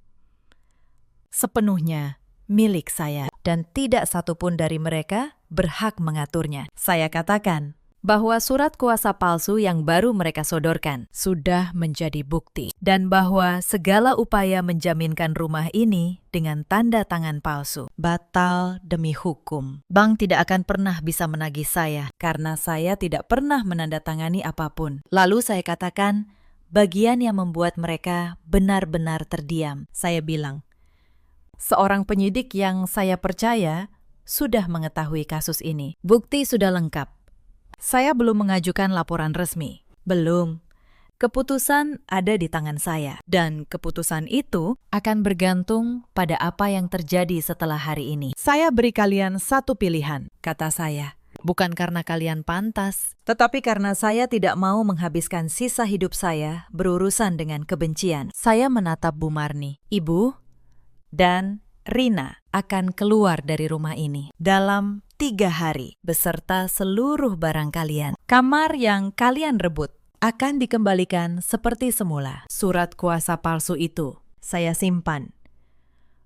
sepenuhnya milik saya dan tidak satupun dari mereka berhak mengaturnya. Saya katakan bahwa surat kuasa palsu yang baru mereka sodorkan sudah menjadi bukti dan bahwa segala upaya menjaminkan rumah ini dengan tanda tangan palsu batal demi hukum. Bank tidak akan pernah bisa menagih saya karena saya tidak pernah menandatangani apapun. Lalu saya katakan bagian yang membuat mereka benar-benar terdiam. Saya bilang, seorang penyidik yang saya percaya sudah mengetahui kasus ini. Bukti sudah lengkap. Saya belum mengajukan laporan resmi. Belum. Keputusan ada di tangan saya. Dan keputusan itu akan bergantung pada apa yang terjadi setelah hari ini. Saya beri kalian satu pilihan, kata saya. Bukan karena kalian pantas, tetapi karena saya tidak mau menghabiskan sisa hidup saya berurusan dengan kebencian. Saya menatap Bu Marni. Ibu dan Rina akan keluar dari rumah ini dalam 3 hari beserta seluruh barang kalian. Kamar yang kalian rebut akan dikembalikan seperti semula. Surat kuasa palsu itu saya simpan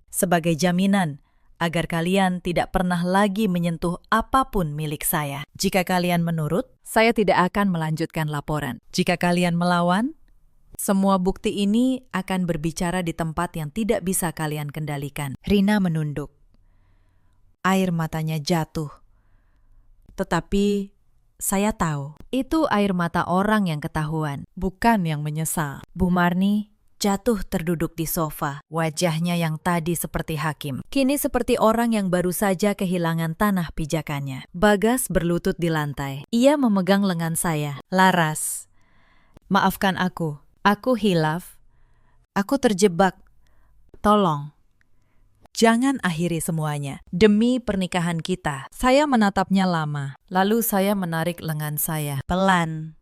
sebagai jaminan agar kalian tidak pernah lagi menyentuh apapun milik saya. Jika kalian menurut, saya tidak akan melanjutkan laporan. Jika kalian melawan, semua bukti ini akan berbicara di tempat yang tidak bisa kalian kendalikan. Rina menunduk. Air matanya jatuh. Tetapi saya tahu, itu air mata orang yang ketahuan, bukan yang menyesal. Bu Marni jatuh terduduk di sofa, wajahnya yang tadi seperti hakim, kini seperti orang yang baru saja kehilangan tanah pijakannya. Bagas berlutut di lantai. Ia memegang lengan saya. Laras, maafkan aku hilaf, aku terjebak. Tolong, jangan akhiri semuanya. Demi pernikahan kita. Saya menatapnya lama. Lalu saya menarik lengan saya. Pelan.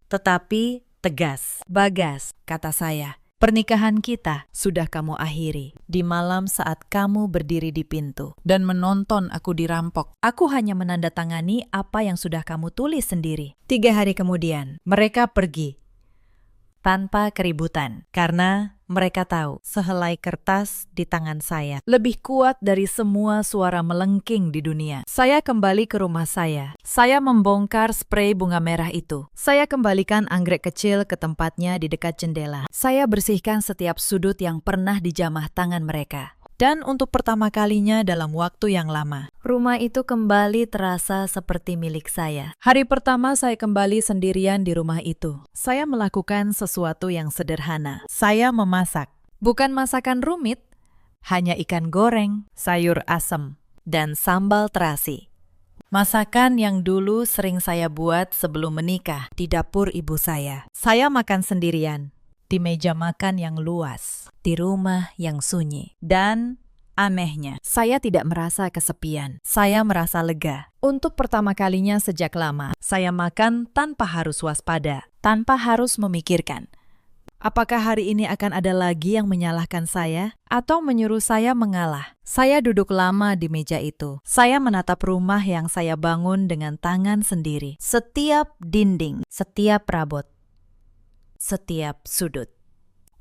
Tetapi tegas. Bagas, kata saya. Pernikahan kita sudah kamu akhiri. Di malam saat kamu berdiri di pintu dan menonton aku dirampok. Aku hanya menandatangani apa yang sudah kamu tulis sendiri. 3 hari kemudian, mereka pergi. Tanpa keributan, karena mereka tahu sehelai kertas di tangan saya lebih kuat dari semua suara melengking di dunia. Saya kembali ke rumah saya. Saya membongkar sprei bunga merah itu. Saya kembalikan anggrek kecil ke tempatnya di dekat jendela. Saya bersihkan setiap sudut yang pernah dijamah tangan mereka. Dan untuk pertama kalinya dalam waktu yang lama, rumah itu kembali terasa seperti milik saya. Hari pertama saya kembali sendirian di rumah itu. Saya melakukan sesuatu yang sederhana. Saya memasak. Bukan masakan rumit, hanya ikan goreng, sayur asem, dan sambal terasi. Masakan yang dulu sering saya buat sebelum menikah di dapur ibu saya. Saya makan sendirian. Di meja makan yang luas, di rumah yang sunyi. Dan anehnya, saya tidak merasa kesepian. Saya merasa lega. Untuk pertama kalinya sejak lama, saya makan tanpa harus waspada, tanpa harus memikirkan. Apakah hari ini akan ada lagi yang menyalahkan saya atau menyuruh saya mengalah? Saya duduk lama di meja itu. Saya menatap rumah yang saya bangun dengan tangan sendiri. Setiap dinding, setiap rabot, setiap sudut.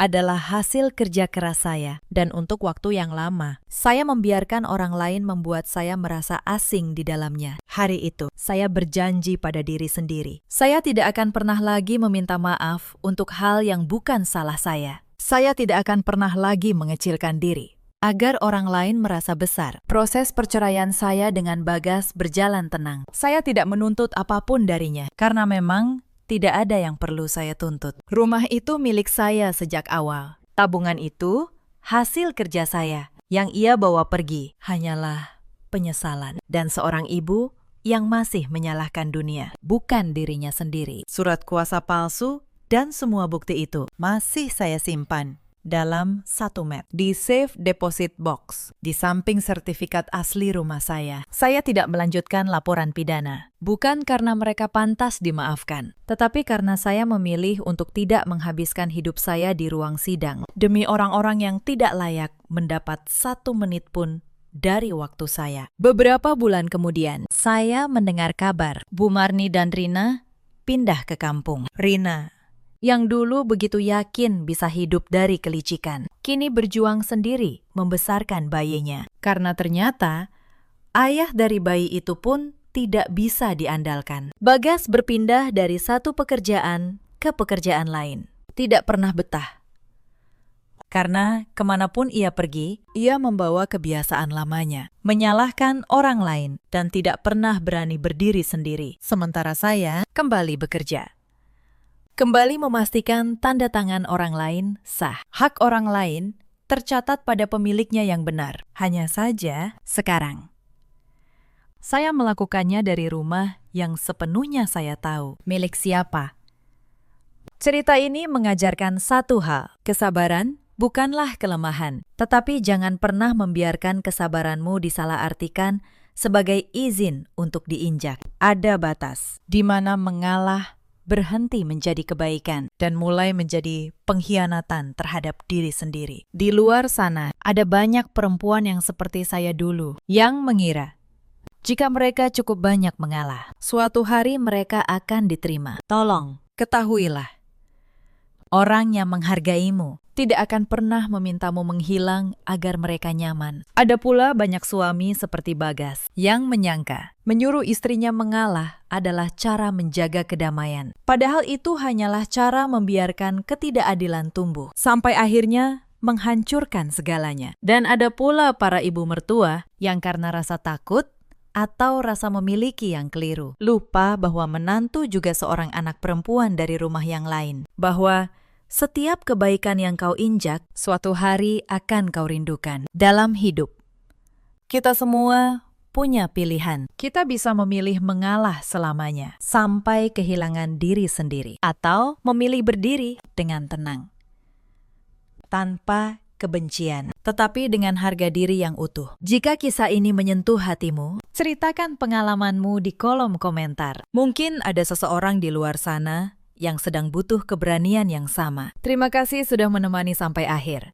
adalah hasil kerja keras saya, dan untuk waktu yang lama, saya membiarkan orang lain membuat saya merasa asing di dalamnya. Hari itu, saya berjanji pada diri sendiri. Saya tidak akan pernah lagi meminta maaf untuk hal yang bukan salah saya. Saya tidak akan pernah lagi mengecilkan diri agar orang lain merasa besar. Proses perceraian saya dengan Bagas berjalan tenang. Saya tidak menuntut apapun darinya, karena memang tidak ada yang perlu saya tuntut. Rumah itu milik saya sejak awal. Tabungan itu hasil kerja saya. Yang ia bawa pergi hanyalah penyesalan dan seorang ibu yang masih menyalahkan dunia, bukan dirinya sendiri. Surat kuasa palsu dan semua bukti itu masih saya simpan dalam 1 map di safe deposit box di samping sertifikat asli rumah saya. Saya tidak melanjutkan laporan pidana, bukan karena mereka pantas dimaafkan, tetapi karena saya memilih untuk tidak menghabiskan hidup saya di ruang sidang demi orang-orang yang tidak layak mendapat 1 menit pun dari waktu saya. Beberapa bulan kemudian, saya mendengar kabar Bu Marni dan Rina pindah ke kampung. Rina, yang dulu begitu yakin bisa hidup dari kelicikan, kini berjuang sendiri membesarkan bayinya. Karena ternyata ayah dari bayi itu pun tidak bisa diandalkan. Bagas berpindah dari satu pekerjaan ke pekerjaan lain. Tidak pernah betah. Karena kemanapun ia pergi, ia membawa kebiasaan lamanya, menyalahkan orang lain dan tidak pernah berani berdiri sendiri. Sementara saya kembali bekerja. Kembali memastikan tanda tangan orang lain sah. Hak orang lain tercatat pada pemiliknya yang benar. Hanya saja sekarang, saya melakukannya dari rumah yang sepenuhnya saya tahu milik siapa. Cerita ini mengajarkan satu hal, kesabaran bukanlah kelemahan, tetapi jangan pernah membiarkan kesabaranmu disalahartikan sebagai izin untuk diinjak. Ada batas di mana mengalah berhenti menjadi kebaikan dan mulai menjadi pengkhianatan terhadap diri sendiri. Di luar sana, ada banyak perempuan yang seperti saya dulu, yang mengira jika mereka cukup banyak mengalah, suatu hari mereka akan diterima. Tolong, ketahuilah, orang yang menghargaimu tidak akan pernah memintamu menghilang agar mereka nyaman. Ada pula banyak suami seperti Bagas yang menyangka menyuruh istrinya mengalah adalah cara menjaga kedamaian. Padahal itu hanyalah cara membiarkan ketidakadilan tumbuh sampai akhirnya menghancurkan segalanya. Dan ada pula para ibu mertua yang karena rasa takut atau rasa memiliki yang keliru, lupa bahwa menantu juga seorang anak perempuan dari rumah yang lain, bahwa setiap kebaikan yang kau injak, suatu hari akan kau rindukan. Dalam hidup, kita semua punya pilihan. Kita bisa memilih mengalah selamanya, sampai kehilangan diri sendiri. Atau memilih berdiri dengan tenang, tanpa kebencian, tetapi dengan harga diri yang utuh. Jika kisah ini menyentuh hatimu, ceritakan pengalamanmu di kolom komentar. Mungkin ada seseorang di luar sana yang sedang butuh keberanian yang sama. Terima kasih sudah menemani sampai akhir.